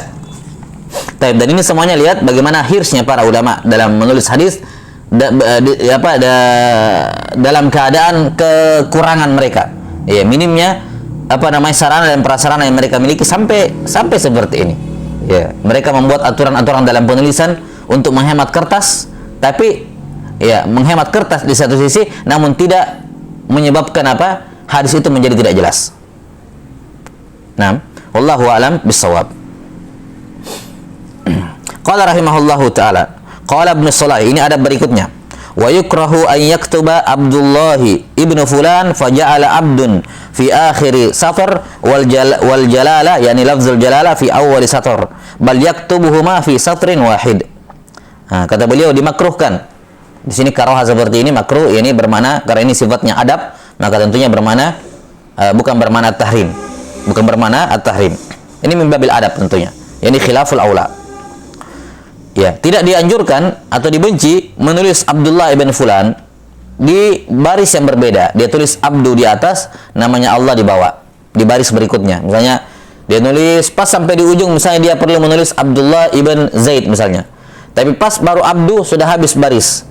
Speaker 1: Dan ini semuanya lihat bagaimana hirsnya para ulama dalam menulis hadis dalam keadaan kekurangan mereka. Ya, minimnya sarana dan prasarana yang mereka miliki sampai seperti ini. Ya, mereka membuat aturan-aturan dalam penulisan untuk menghemat kertas, tapi ya menghemat kertas di satu sisi, namun tidak menyebabkan hadis itu menjadi tidak jelas. Nah, wallahu a'lam bissawab. Qala rahimahullahu ta'ala, qala Ibnu Salah, ini adab berikutnya. Wa yukrahu an yaktuba Abdullahi ibnu fulan faja'ala abdun fi akhiri satar wal jalala, yani lafzul jalala fi awwali satar, bal yaktubuhuma fi satrin wahid. Nah, kata beliau dimakruhkan. Di sini karaha seperti ini makruh, ini bermakna karena ini sifatnya adab, maka tentunya bermakna bukan bermakna tahrim. Bukan bermakna at-tahrim. Ini min babil adab tentunya. Yani khilaful aula. Ya, tidak dianjurkan atau dibenci menulis Abdullah ibn Fulan di baris yang berbeda. Dia tulis Abdu di atas, namanya Allah di bawah, di baris berikutnya. Misalnya dia nulis pas sampai di ujung, misalnya dia perlu menulis Abdullah ibn Zaid misalnya. Tapi pas baru Abdu sudah habis baris.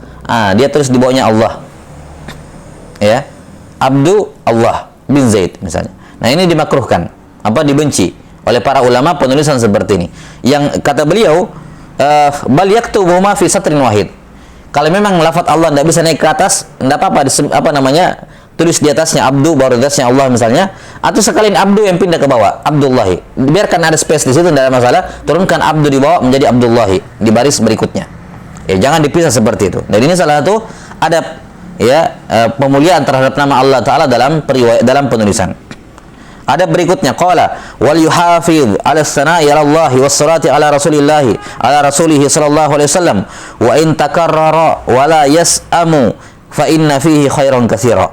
Speaker 1: Dia tulis di bawahnya Allah. Ya. Abdu Allah bin Zaid misalnya. Nah, ini dimakruhkan, dibenci oleh para ulama penulisan seperti ini. Yang kata beliau bal yaktubu ma fi satrin wahid. Kalau memang lafaz Allah tidak bisa naik ke atas, tidak apa-apa tulis di atasnya Abdu baru di atasnya Allah misalnya, atau sekalian Abdu yang pindah ke bawah Abdullahi. Biarkan ada space di situ, tidak ada masalah. Turunkan Abdu di bawah menjadi Abdullahi di baris berikutnya. Ya, jangan dipisah seperti itu. Dan ini salah satu adab pemuliaan terhadap nama Allah Taala dalam penulisan. Ada berikutnya, qala wal yuhafiz ala sana'i ala Allah was salati ala Rasulillah ala rasulih sallallahu alaihi wasallam wa in takarrara wa la yas'amu fa inna fihi khairan katsira.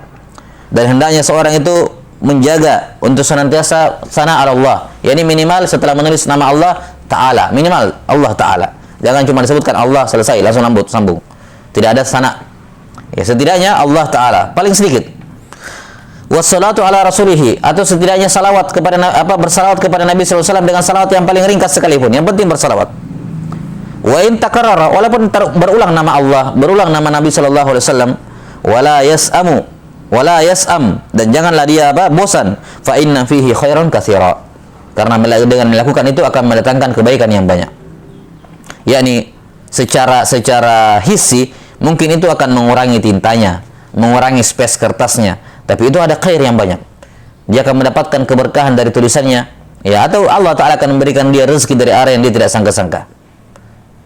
Speaker 1: Dan hendaknya seorang itu menjaga untuk senantiasa sana ala Allah, yakni minimal setelah menulis nama Allah Taala, minimal Allah Taala. Jangan cuma disebutkan Allah selesai langsung sambung. Tidak ada sana. Ya, setidaknya Allah Taala paling sedikit. Wassalatu ala rasulihi, atau setidaknya salawat kepada bersalawat kepada Nabi sallallahu alaihi wasallam dengan salawat yang paling ringkas sekalipun, yang penting bersalawat. Wa in takarrara, walaupun berulang nama Allah, berulang nama Nabi sallallahu alaihi wasallam, wala yas'am, dan janganlah dia bosan, fa inna fihi khairan katsira, karena dengan melakukan itu akan mendatangkan kebaikan yang banyak. Yakni secara hissi mungkin itu akan mengurangi tintanya, mengurangi space kertasnya, tapi itu ada khair yang banyak. Dia akan mendapatkan keberkahan dari tulisannya, ya, atau Allah Ta'ala akan memberikan dia rezeki dari arah yang dia tidak sangka-sangka,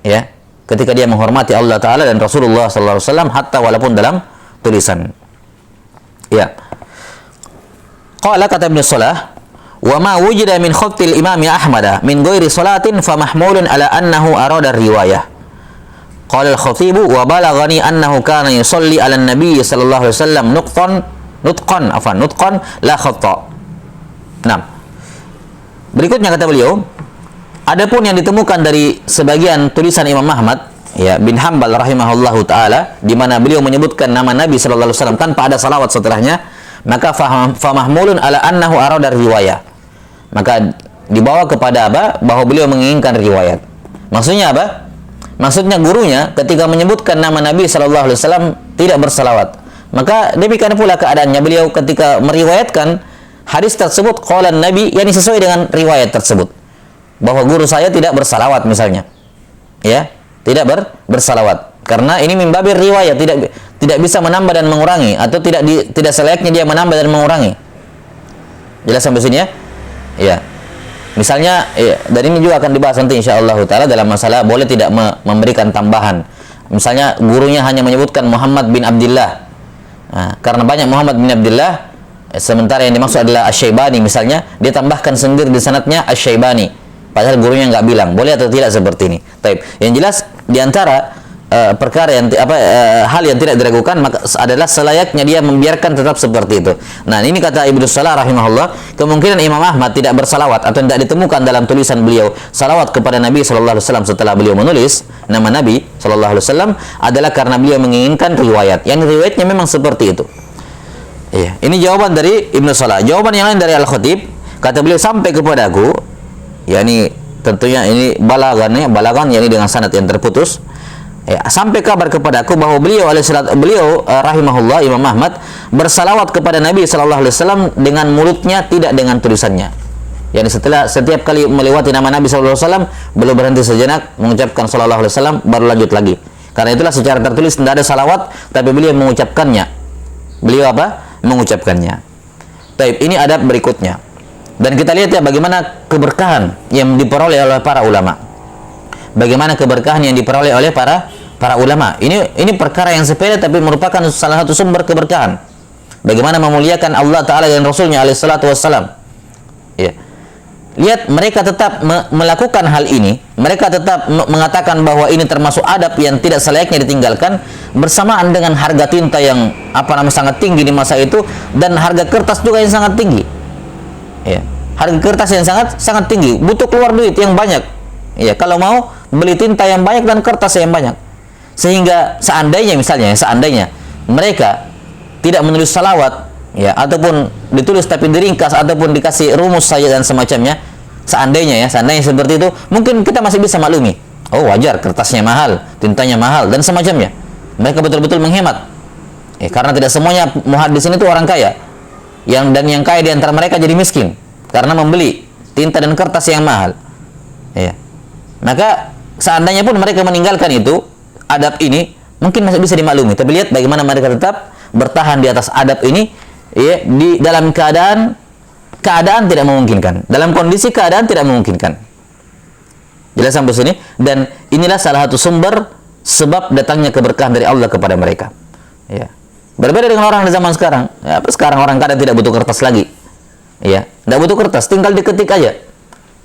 Speaker 1: ya, ketika dia menghormati Allah Ta'ala dan Rasulullah SAW, hatta walaupun dalam tulisan. Ya. Qala, kata Ibnu Salah, Wa ma wujida min khattil Imam Ahmad min ghairi salatin fa mahmulun ala annahu arada riwayah. Qala al-Khatib wa balaghani annahu kana yusalli ala an-nabi sallallahu alaihi wasallam nutqan la khatta. Nah, berikutnya kata beliau, adapun yang ditemukan dari sebagian tulisan Imam Ahmad ya bin Hanbal rahimahullahu taala, di mana beliau menyebutkan nama Nabi sallallahu alaihi wasallam tanpa ada salawat setelahnya, maka fa mahmulun ala annahu arada riwayah. Maka dibawa kepada apa? Bahwa beliau menginginkan riwayat. Maksudnya apa? Maksudnya gurunya ketika menyebutkan nama Nabi sallallahu alaihi wasallam tidak bersalawat. Maka demikian pula keadaannya beliau ketika meriwayatkan hadis tersebut qalan Nabi, yakni sesuai dengan riwayat tersebut. Bahwa guru saya tidak bersalawat misalnya. Ya, tidak bersalawat. Karena ini min babir riwayat, tidak bisa menambah dan mengurangi, atau tidak selayaknya dia menambah dan mengurangi. Jelas sampai sini ya? Ya, misalnya dan ini juga akan dibahas nanti insyaallah taala dalam masalah boleh tidak memberikan tambahan. Misalnya gurunya hanya menyebutkan Muhammad bin Abdullah, karena banyak Muhammad bin Abdullah, sementara yang dimaksud adalah Asy-Syaibani misalnya, dia tambahkan sendiri di sanadnya Asy-Syaibani, padahal gurunya nggak bilang. Boleh atau tidak seperti ini? Taib. Yang jelas diantara perkara yang hal yang tidak diragukan maka adalah selayaknya dia membiarkan tetap seperti itu. Nah, ini kata Ibnu Salah rahimahullah, kemungkinan Imam Ahmad tidak bersalawat atau tidak ditemukan dalam tulisan beliau salawat kepada Nabi sallallahu alaihi wasallam setelah beliau menulis nama Nabi sallallahu alaihi wasallam adalah karena beliau menginginkan riwayat. Yang riwayatnya memang seperti itu. Iya, ini jawaban dari Ibnu Salah. Jawaban yang lain dari Al-Khatib, kata beliau sampai kepadaku, yakni tentunya ini balagan yakni dengan sanad yang terputus. Sampai kabar kepadaku bahwa beliau rahimahullah Imam Ahmad bersalawat kepada Nabi sallallahu alaihi wasallam dengan mulutnya, tidak dengan tulisannya. Yani setiap kali melewati nama Nabi sallallahu alaihi wasallam beliau berhenti sejenak mengucapkan sallallahu alaihi wasallam baru lanjut lagi. Karena itulah secara tertulis tidak ada salawat tapi beliau mengucapkannya. Beliau apa? Mengucapkannya. Taib, ini adab berikutnya. Dan kita lihat ya bagaimana keberkahan yang diperoleh oleh para ulama. Bagaimana keberkahan yang diperoleh oleh para ulama. Ini perkara yang sepele tapi merupakan salah satu sumber keberkahan. Bagaimana memuliakan Allah Ta'ala dan Rasulnya alaihi salatu wassalam. Ya. Lihat, mereka tetap melakukan hal ini. Mereka tetap mengatakan bahwa ini termasuk adab yang tidak selayaknya ditinggalkan, bersamaan dengan harga tinta yang sangat tinggi di masa itu, dan harga kertas juga yang sangat tinggi. Ya. Harga kertas yang sangat tinggi, butuh keluar duit yang banyak. Ya, kalau mau beli tinta yang banyak dan kertas yang banyak. Sehingga seandainya mereka tidak menulis salawat, ya, ataupun ditulis tapi diringkas ataupun dikasih rumus saja dan semacamnya, seandainya seperti itu, mungkin kita masih bisa maklumi. Oh, wajar, kertasnya mahal, tintanya mahal dan semacamnya. Mereka betul-betul menghemat. Karena tidak semuanya muhaddis ini itu orang kaya. Yang kaya di antara mereka jadi miskin karena membeli tinta dan kertas yang mahal. Ya. Maka seandainya pun mereka meninggalkan itu, adab ini mungkin masih bisa dimaklumi. Tapi lihat bagaimana mereka tetap bertahan di atas adab ini, ya, di dalam keadaan tidak memungkinkan, dalam kondisi keadaan tidak memungkinkan. Jelas sampai sini. Dan inilah salah satu sumber sebab datangnya keberkahan dari Allah kepada mereka. Ya. Berbeda dengan orang di zaman sekarang. Ya, sekarang orang kadang tidak butuh kertas lagi. Ya, tidak butuh kertas, tinggal diketik aja,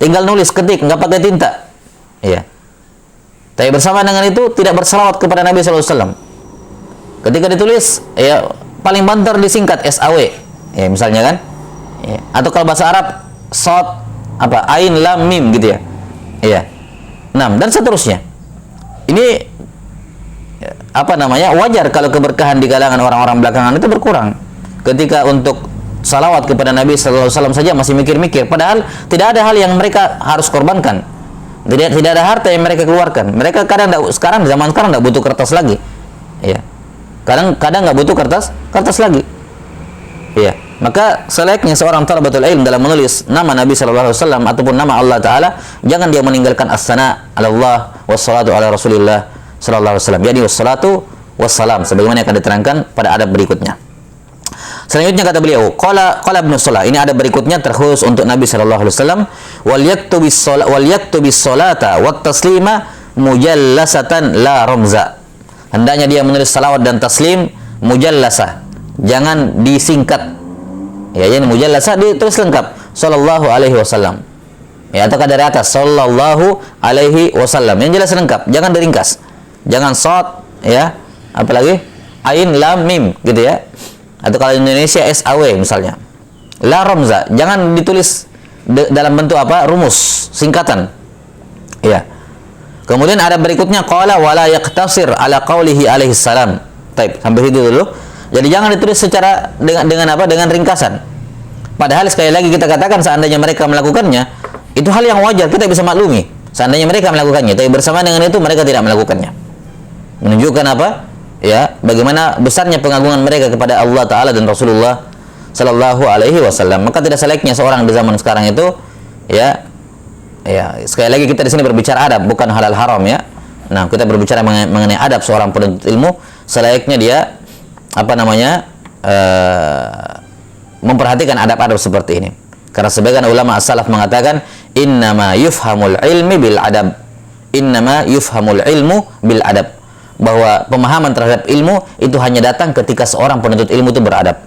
Speaker 1: tinggal nulis, ketik, nggak pakai tinta. Iya. Tapi bersama dengan itu tidak bersalawat kepada Nabi sallallahu alaihi wasallam. Ketika ditulis, ya paling banter disingkat SAW. Ya, misalnya kan? Ya. Atau kalau bahasa Arab shad ain lam mim gitu ya. Iya. 6 dan seterusnya. Ini wajar kalau keberkahan di kalangan orang-orang belakangan itu berkurang. Ketika untuk salawat kepada Nabi sallallahu alaihi wasallam saja masih mikir-mikir, padahal tidak ada hal yang mereka harus korbankan. Tidak ada harta yang mereka keluarkan. Mereka sekarang di zaman sekarang tidak butuh kertas lagi. Ya. Kadang nggak butuh kertas lagi. Ya. Maka selayaknya seorang thalabatul ilm dalam menulis nama Nabi sallallahu alaihi wasallam ataupun nama Allah Ta'ala, jangan dia meninggalkan as-sana ala Allah wassalatu ala Rasulillah sallallahu alaihi wasallam. Jadi wassalatu wassalam sebagaimana akan diterangkan pada adab berikutnya. Selanjutnya kata beliau, qala Ibnu Salah, ini ada berikutnya terkhusus untuk Nabi sallallahu alaihi wasallam, wal yaktubis salata wat taslima mujallasatan la ramza. Hendaknya dia menulis salawat dan taslim mujallasah, jangan disingkat. Ya, ini mujallasah ditulis lengkap. sallallahu alaihi wasallam. Ya, atau dari atas sallallahu alaihi wasallam. Yang jelas lengkap, jangan diringkas. Jangan short ya, apalagi ain lam mim gitu ya. Atau kalau Indonesia SAW misalnya. La ramza, jangan ditulis dalam bentuk apa? Rumus, singkatan. Ya. Kemudian ada berikutnya qala wala yaqtasir ala qaulihi alaihi salam. Baik, sampai situ dulu. Jadi jangan ditulis secara dengan apa? Dengan ringkasan. Padahal sekali lagi kita katakan seandainya mereka melakukannya, itu hal yang wajar, kita bisa maklumi. Seandainya mereka melakukannya, tapi bersama dengan itu mereka tidak melakukannya. Menunjukkan apa? Ya, bagaimana besarnya pengagungan mereka kepada Allah Ta'ala dan Rasulullah Sallallahu Alaihi Wasallam. Maka tidak selayaknya seorang di zaman sekarang itu, ya, sekali lagi kita di sini berbicara adab, bukan halal haram ya. Nah, kita berbicara mengenai adab seorang penuntut ilmu, selayaknya dia apa namanya memperhatikan adab-adab seperti ini. Karena sebagian ulama as-salaf mengatakan innama yufhamul ilmi bil adab. Innama yufhamul ilmu bil adab. Bahwa pemahaman terhadap ilmu itu hanya datang ketika seorang penuntut ilmu itu beradab.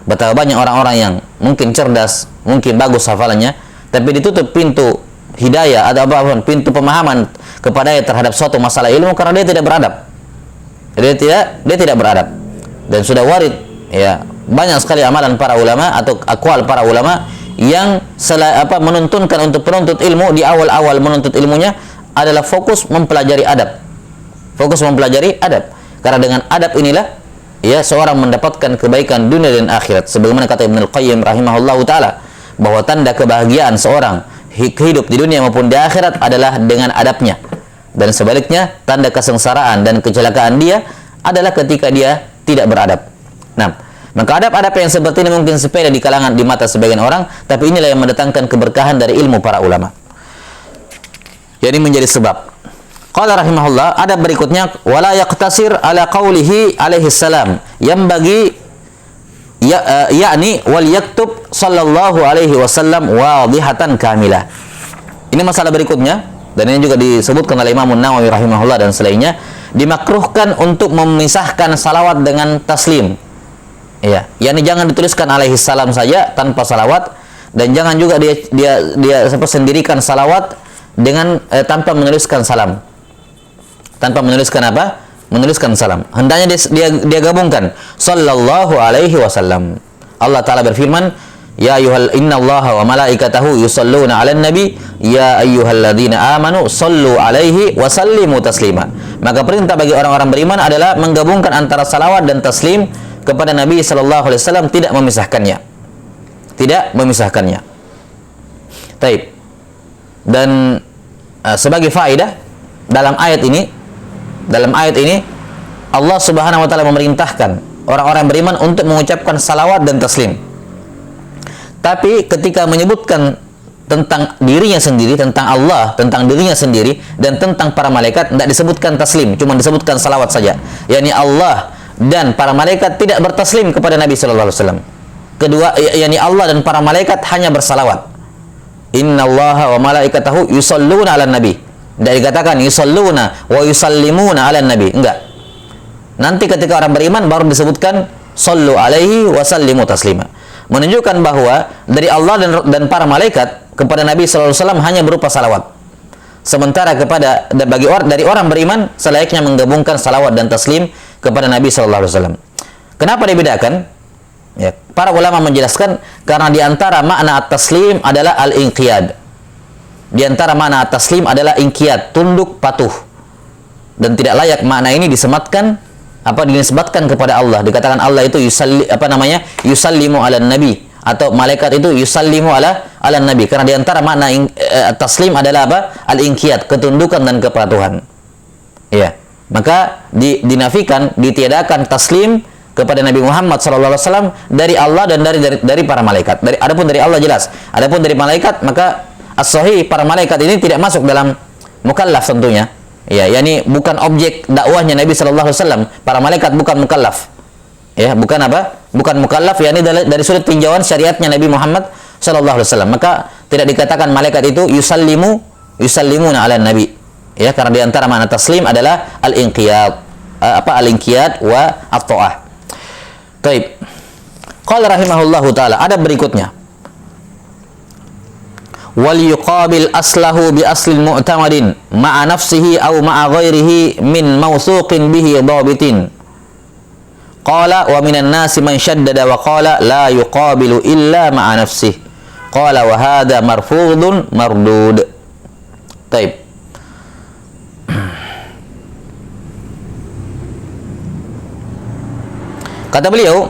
Speaker 1: Betapa banyak orang-orang yang mungkin cerdas, mungkin bagus hafalannya, tapi ditutup pintu hidayah atau apapun, pintu pemahaman kepadanya terhadap suatu masalah ilmu karena dia tidak beradab. Dia tidak beradab. Dan sudah warid ya, banyak sekali amalan para ulama atau aqwal para ulama yang menuntunkan untuk penuntut ilmu di awal-awal menuntut ilmunya adalah fokus mempelajari adab. Fokus mempelajari adab. Karena dengan adab inilah ya seorang mendapatkan kebaikan dunia dan akhirat. Sebagaimana kata Ibnu Al-Qayyim rahimahullahu taala bahwa tanda kebahagiaan seorang hidup di dunia maupun di akhirat adalah dengan adabnya. Dan sebaliknya tanda kesengsaraan dan kecelakaan dia adalah ketika dia tidak beradab. Nah, maka adab-adab yang seperti ini mungkin sepele di kalangan di mata sebagian orang, tapi inilah yang mendatangkan keberkahan dari ilmu para ulama. Jadi menjadi sebab. Qala rahimahullah, adab berikutnya wala yaqtasir ala qaulihi alaihi salam, yang bagi yakni wal yaktub sallallahu alaihi wasallam wadihatan kamilah. Ini masalah berikutnya, dan ini juga disebutkan oleh Imam Nawawi rahimahullah dan selainnya, dimakruhkan untuk memisahkan salawat dengan taslim. Ya, yakni jangan dituliskan alaihi salam saja tanpa salawat, dan jangan juga dia sendirikan salawat dengan tanpa menuliskan salam. Tanpa menuliskan apa? Menuliskan salam. Hendaknya dia gabungkan sallallahu alaihi wasallam. Allah Ta'ala berfirman, ya ayyuhal innallaha wa malaikatahu yusalluna 'alan nabi ya ayyuhalladzina amanu sallu 'alaihi wa sallimu taslima. Maka perintah bagi orang-orang beriman adalah menggabungkan antara salawat dan taslim kepada Nabi sallallahu alaihi wasallam, tidak memisahkannya. Tidak memisahkannya. Taib. Dan sebagai faedah dalam ayat ini Allah Subhanahu wa taala memerintahkan orang-orang beriman untuk mengucapkan salawat dan taslim. Tapi ketika menyebutkan tentang dirinya sendiri, tentang Allah, tentang dirinya sendiri dan tentang para malaikat, tidak disebutkan taslim, cuma disebutkan salawat saja. yakni Allah dan para malaikat tidak bertaslim kepada Nabi sallallahu alaihi wasallam. Kedua, yakni Allah dan para malaikat hanya bersalawat. Innallaha wa malaikatahu yusalluna 'alan nabi. Tidak dikatakan yusalluna wa yusallimuna 'alan nabi. Enggak. Nanti ketika orang beriman baru disebutkan sallu alaihi wa sallimu taslima. Menunjukkan bahwa dari Allah dan para malaikat kepada Nabi sallallahu alaihi wasallam hanya berupa salawat. Sementara dari orang beriman selayaknya menggabungkan salawat dan taslim kepada Nabi sallallahu alaihi wasallam. Kenapa dibedakan? Ya, para ulama menjelaskan karena di antara makna at-taslim adalah al-inqiyad. Di antara makna taslim adalah inqiyad, tunduk patuh. Dan tidak layak makna ini dinisbatkan kepada Allah. Dikatakan Allah itu yusallimu 'alan nabi, atau malaikat itu yusallimu 'alan nabi. Karena di antara makna taslim adalah apa? Al-inqiyad, ketundukan dan kepatuhan. Ya. Maka dinafikan, ditiadakan taslim kepada Nabi Muhammad SAW dari Allah dan dari para malaikat. Adapun dari Allah jelas. Adapun dari malaikat, maka as-sahih para malaikat ini tidak masuk dalam mukallaf tentunya. Ya, yakni bukan objek dakwahnya Nabi sallallahu alaihi wasallam. Para malaikat bukan mukallaf. Ya, bukan apa? Bukan mukallaf, yakni dari sudut tinjauan syariatnya Nabi Muhammad sallallahu alaihi wasallam. Maka tidak dikatakan malaikat itu yusallimuna 'alan nabi. Ya, karena di antara makna taslim adalah al-inqiyad. Al-inqiyad wa at-ta'ah. Baik. Qala rahimahullahu taala, ada berikutnya. wal yuqabil aslahu bi aslin mu'tamadin ma'a nafsihi aw ma'a ghairihi min mawsuqin bihi dhabitin. Qala wa minan nasi man shaddada wa qala la yuqabilu illa ma'a nafsihi. Qala wa hadha marfudun mardud. Taib. Kata beliau,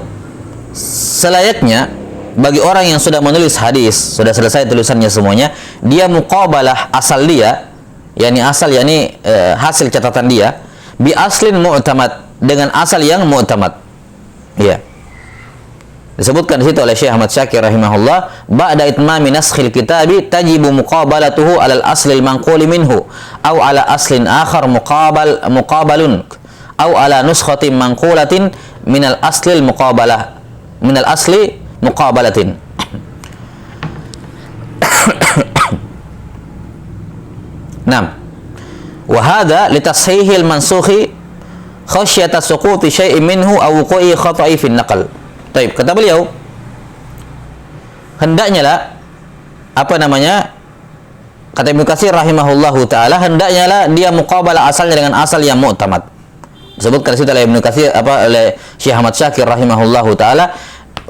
Speaker 1: selayaknya bagi orang yang sudah menulis hadis, sudah selesai tulisannya semuanya, dia muqabalah asal dia, yakni asal yakni hasil catatan dia, bi aslin mu'tamad, dengan asal yang mu'tamad. Ya. Disebutkan di situ oleh Syekh Ahmad Syakir rahimahullah, ba'da itmami naskhil kitabi tajibu muqabalatuhu 'alal aslil manquli minhu aw 'ala aslin akhar muqabalun aw 'ala nuskhatin manqulatin minal aslil muqabalah, minal asli muqabalatin. Naam. Wa hadha litashihil mansukhi khasyata suquti syai'in minhu aw wuqu'i khata'i fin naql. Baik, kata beliau, hendaknya lah kata Ibnu Katsir rahimahullahu taala, hendaknya lah dia muqabalah asalnya dengan asal yang mu'tamad. Disebutkan situ oleh Ibnu Katsir oleh Syekh Ahmad Syakir rahimahullahu taala,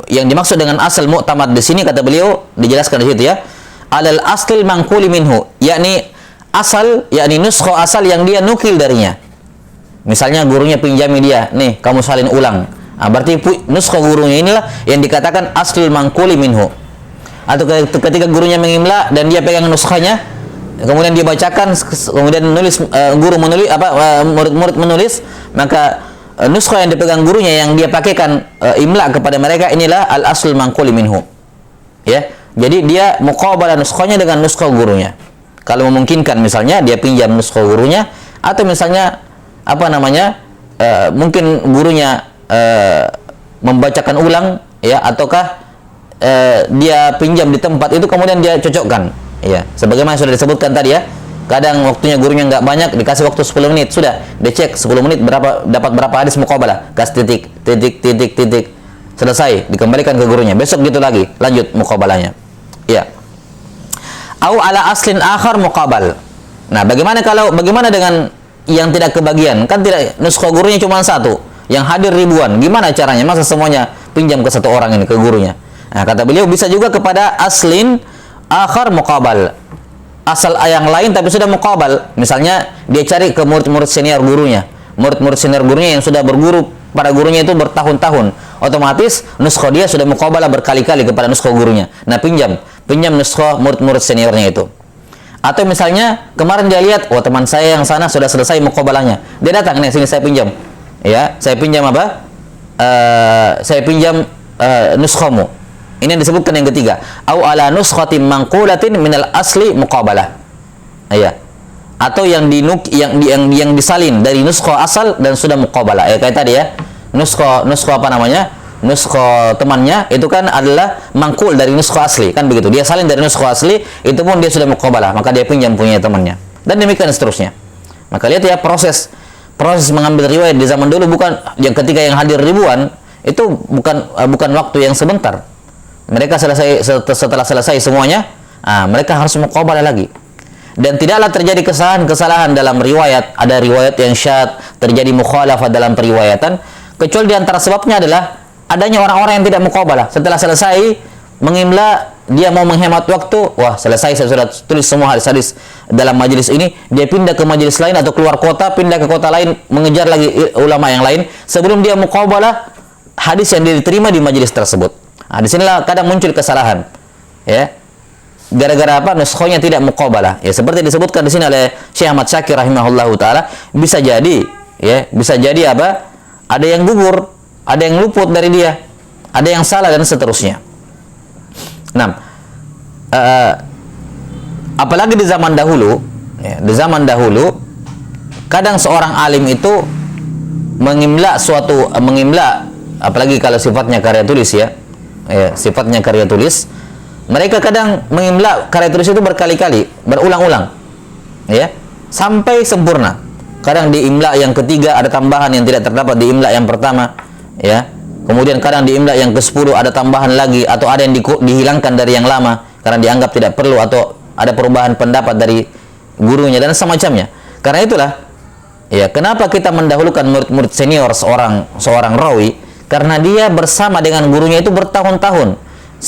Speaker 1: yang dimaksud dengan asal mu'tamad di sini kata beliau dijelaskan di situ ya, alal aslil manquli minhu, yakni asal, yakni nuskha asal yang dia nukil darinya. Misalnya gurunya pinjami dia, nih kamu salin ulang. Berarti nuskha gurunya inilah yang dikatakan aslul manquli minhu. Atau ketika gurunya mengimla dan dia pegang nuskhanya, kemudian dia bacakan, kemudian guru menulis murid-murid menulis, maka nuskha yang dipegang gurunya yang dia pakaikan imla kepada mereka, inilah al aslul manquli minhu. Ya. Jadi dia muqabalah nuskhanya dengan nuskha gurunya. Kalau memungkinkan misalnya dia pinjam nuskha gurunya, atau misalnya mungkin gurunya membacakan ulang ya, ataukah dia pinjam di tempat itu kemudian dia cocokkan ya, sebagaimana sudah disebutkan tadi ya, kadang waktunya gurunya nggak banyak, dikasih waktu 10 menit, sudah dicek 10 menit dapat berapa hadis muqabalah, kasih titik, selesai, dikembalikan ke gurunya, besok gitu lagi lanjut muqabalahnya ya. Au ala aslin akhar muqabal. Nah, bagaimana dengan yang tidak kebagian, kan tidak, nuskha gurunya cuma satu, yang hadir ribuan, gimana caranya? Masa semuanya pinjam ke satu orang ini, ke gurunya? Nah, kata beliau bisa juga kepada aslin akhar muqabal, asal yang lain tapi sudah muqabal. Misalnya dia cari ke murid-murid senior gurunya, murid-murid senior gurunya yang sudah berguru pada gurunya itu bertahun-tahun, otomatis nuskha dia sudah muqabalah berkali-kali kepada nuskha gurunya. Nah, pinjam nuskha murid-murid seniornya itu. Atau misalnya kemarin dia lihat, oh teman saya yang sana sudah selesai muqabalahnya, dia datang, nih sini saya pinjam. Ya, saya pinjam saya pinjam nuskhamu. Ini yang disebutkan yang ketiga. Au ala nuskhatin manqulatin minal asli muqabalah. Ya. Atau yang disalin dari nuskha asal dan sudah muqabalah. Ya, kayak tadi ya. Nuskha nuskha temannya itu kan adalah mangkul dari nuskha asli, kan begitu. Dia salin dari nuskha asli, itu pun dia sudah muqabalah, maka dia pinjam punya temannya. Dan demikian seterusnya. Maka lihat ya, proses mengambil riwayat di zaman dulu bukan yang ketika yang hadir ribuan, itu bukan waktu yang sebentar. Mereka setelah selesai semuanya, mereka harus muqabalah lagi. Dan tidaklah terjadi kesalahan dalam riwayat, ada riwayat yang syadz, terjadi mukhalafah dalam periwayatan, kecuali di antara sebabnya adalah adanya orang-orang yang tidak muqabalah. Setelah selesai mengimla, dia mau menghemat waktu, wah selesai saya sudah tulis semua hadis-hadis dalam majelis ini, dia pindah ke majelis lain atau keluar kota, pindah ke kota lain, mengejar lagi ulama yang lain sebelum dia muqabalah hadis yang diterima di majelis tersebut. Nah, disinilah kadang muncul kesalahan ya, gara-gara apa? Nuskhanya tidak muqabalah ya, seperti disebutkan di sini oleh Syekh Ahmad Syakir rahimahullahu taala. Bisa jadi apa? Ada yang gugur, ada yang luput dari dia, ada yang salah dan seterusnya. Nah, apalagi di zaman dahulu, kadang seorang alim itu mengimla apalagi kalau sifatnya karya tulis sifatnya karya tulis, mereka kadang mengimla karya tulis itu berkali-kali, berulang-ulang, ya, sampai sempurna. Kadang di imla yang ketiga ada tambahan yang tidak terdapat di imla yang pertama, ya. Kemudian kadang di imla yang ke-10 ada tambahan lagi, atau ada yang dihilangkan dari yang lama karena dianggap tidak perlu atau ada perubahan pendapat dari gurunya dan semacamnya. Karena itulah, ya, kenapa kita mendahulukan murid-murid senior seorang rawi? Karena dia bersama dengan gurunya itu bertahun-tahun,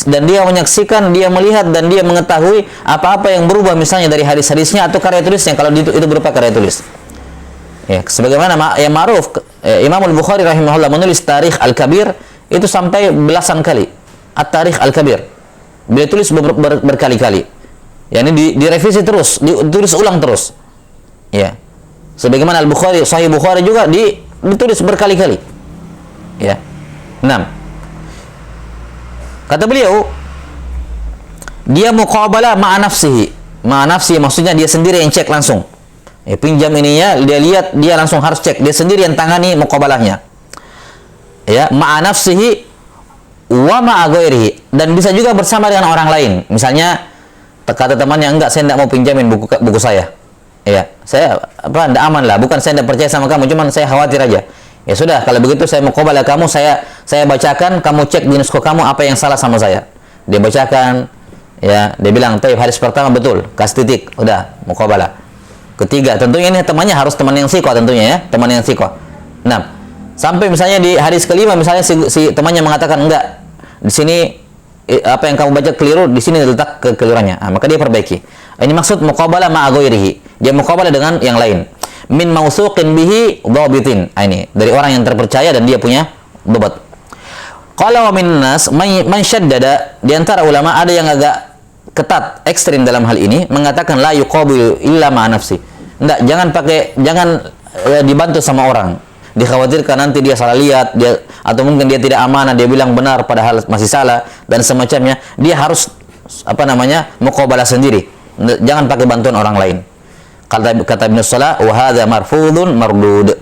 Speaker 1: dan dia menyaksikan, dia melihat, dan dia mengetahui apa-apa yang berubah misalnya dari hadis-hadisnya atau karya tulisnya kalau itu berupa karya tulis. Ya, sebagaimana yang ma'ruf, Imam Al-Bukhari rahimahullah menulis Tarikh Al-Kabir itu sampai belasan kali. At-Tarikh Al-Kabir. Beliau tulis berkali-kali. Ya, ini direvisi terus, ditulis ulang terus. Ya. Sebagaimana Al-Bukhari, Sahih Bukhari juga ditulis berkali-kali. Ya. 6. Kata beliau, dia muqabalah ma'a nafsihi. Ma'a nafsihi maksudnya dia sendiri yang cek langsung. Ya, pinjam ininya, dia lihat, dia langsung harus cek. Dia sendiri yang tangani muqabalahnya. Ya, ma'a nafsihi wa ma'a ghairihi. Dan bisa juga bersama dengan orang lain. Misalnya kata temannya, enggak, saya tidak mau pinjamin buku saya. Ya, saya tidak aman lah. Bukan saya tidak percaya sama kamu, cuman saya khawatir aja. Ya sudah, kalau begitu saya muqabalah kamu, saya bacakan, kamu cek di nuskha kamu apa yang salah sama saya. Dia bacakan, ya, dia bilang, "Baik, hadis pertama betul, kasih titik." Udah, muqabalah. Ketiga, tentunya ini temannya harus teman yang siqah tentunya ya, teman yang siqah. 6. Sampai misalnya di hadis kelima misalnya si temannya mengatakan, "Enggak, di sini apa yang kamu baca keliru, di sini letak kekeliruannya." Maka dia perbaiki. Ini maksud muqabalah ma'a ghairihi. Dia muqabalah dengan yang lain. Min mausuqin bihi dhabitin. Ini dari orang yang terpercaya dan dia punya dhabat. Qala wa min nas man syaddada, di antara ulama ada yang agak ketat, ekstrim dalam hal ini, mengatakan la yuqabilu illa ma'a nafsi. Jangan dibantu sama orang. Dikhawatirkan nanti dia salah lihat, atau mungkin dia tidak amanah, dia bilang benar padahal masih salah dan semacamnya. Dia harus muqabalah sendiri. Jangan pakai bantuan orang lain. Kata Ibnu Salah, wa hadza marfudun mardud.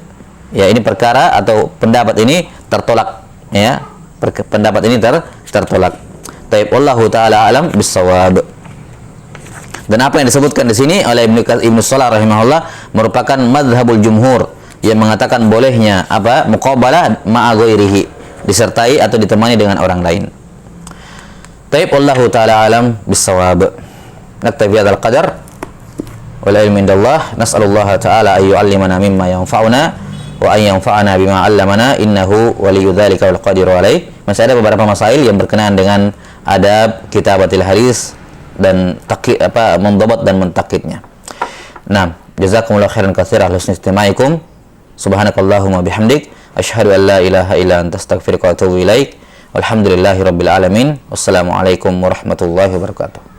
Speaker 1: Ya, ini perkara atau pendapat ini tertolak, ya. Pendapat ini tertolak. Taib, wallahu taala alam bissawab. Dan apa yang disebutkan di sini oleh Ibnu Salah rahimahullah merupakan mazhabul jumhur yang mengatakan bolehnya muqabalah ma'a ghairihi, disertai atau ditemani dengan orang lain. Taib, wallahu taala alam bissawab. Naktafi hadzal qadar. Wal ilmu indallah. Nas'alullah ta'ala ay yu'allimana mimma yanfa'una wa ay yanfa'ana bima 'allamana innahu waliyyu dzalika wal qadiru alaih. Masih ada beberapa masail yang berkenaan dengan adab kitabatil hadis dan mendhabat dan mentakidnya. Nah, jazakumullahu khairan katsiran husni istimaikum. Subhanakallahumma bihamdik asyhadu an la ilaha illa anta astaghfiruka wa atubu ilaik. Walhamdulillahirabbil alamin. Wassalamualaikum warahmatullahi wabarakatuh.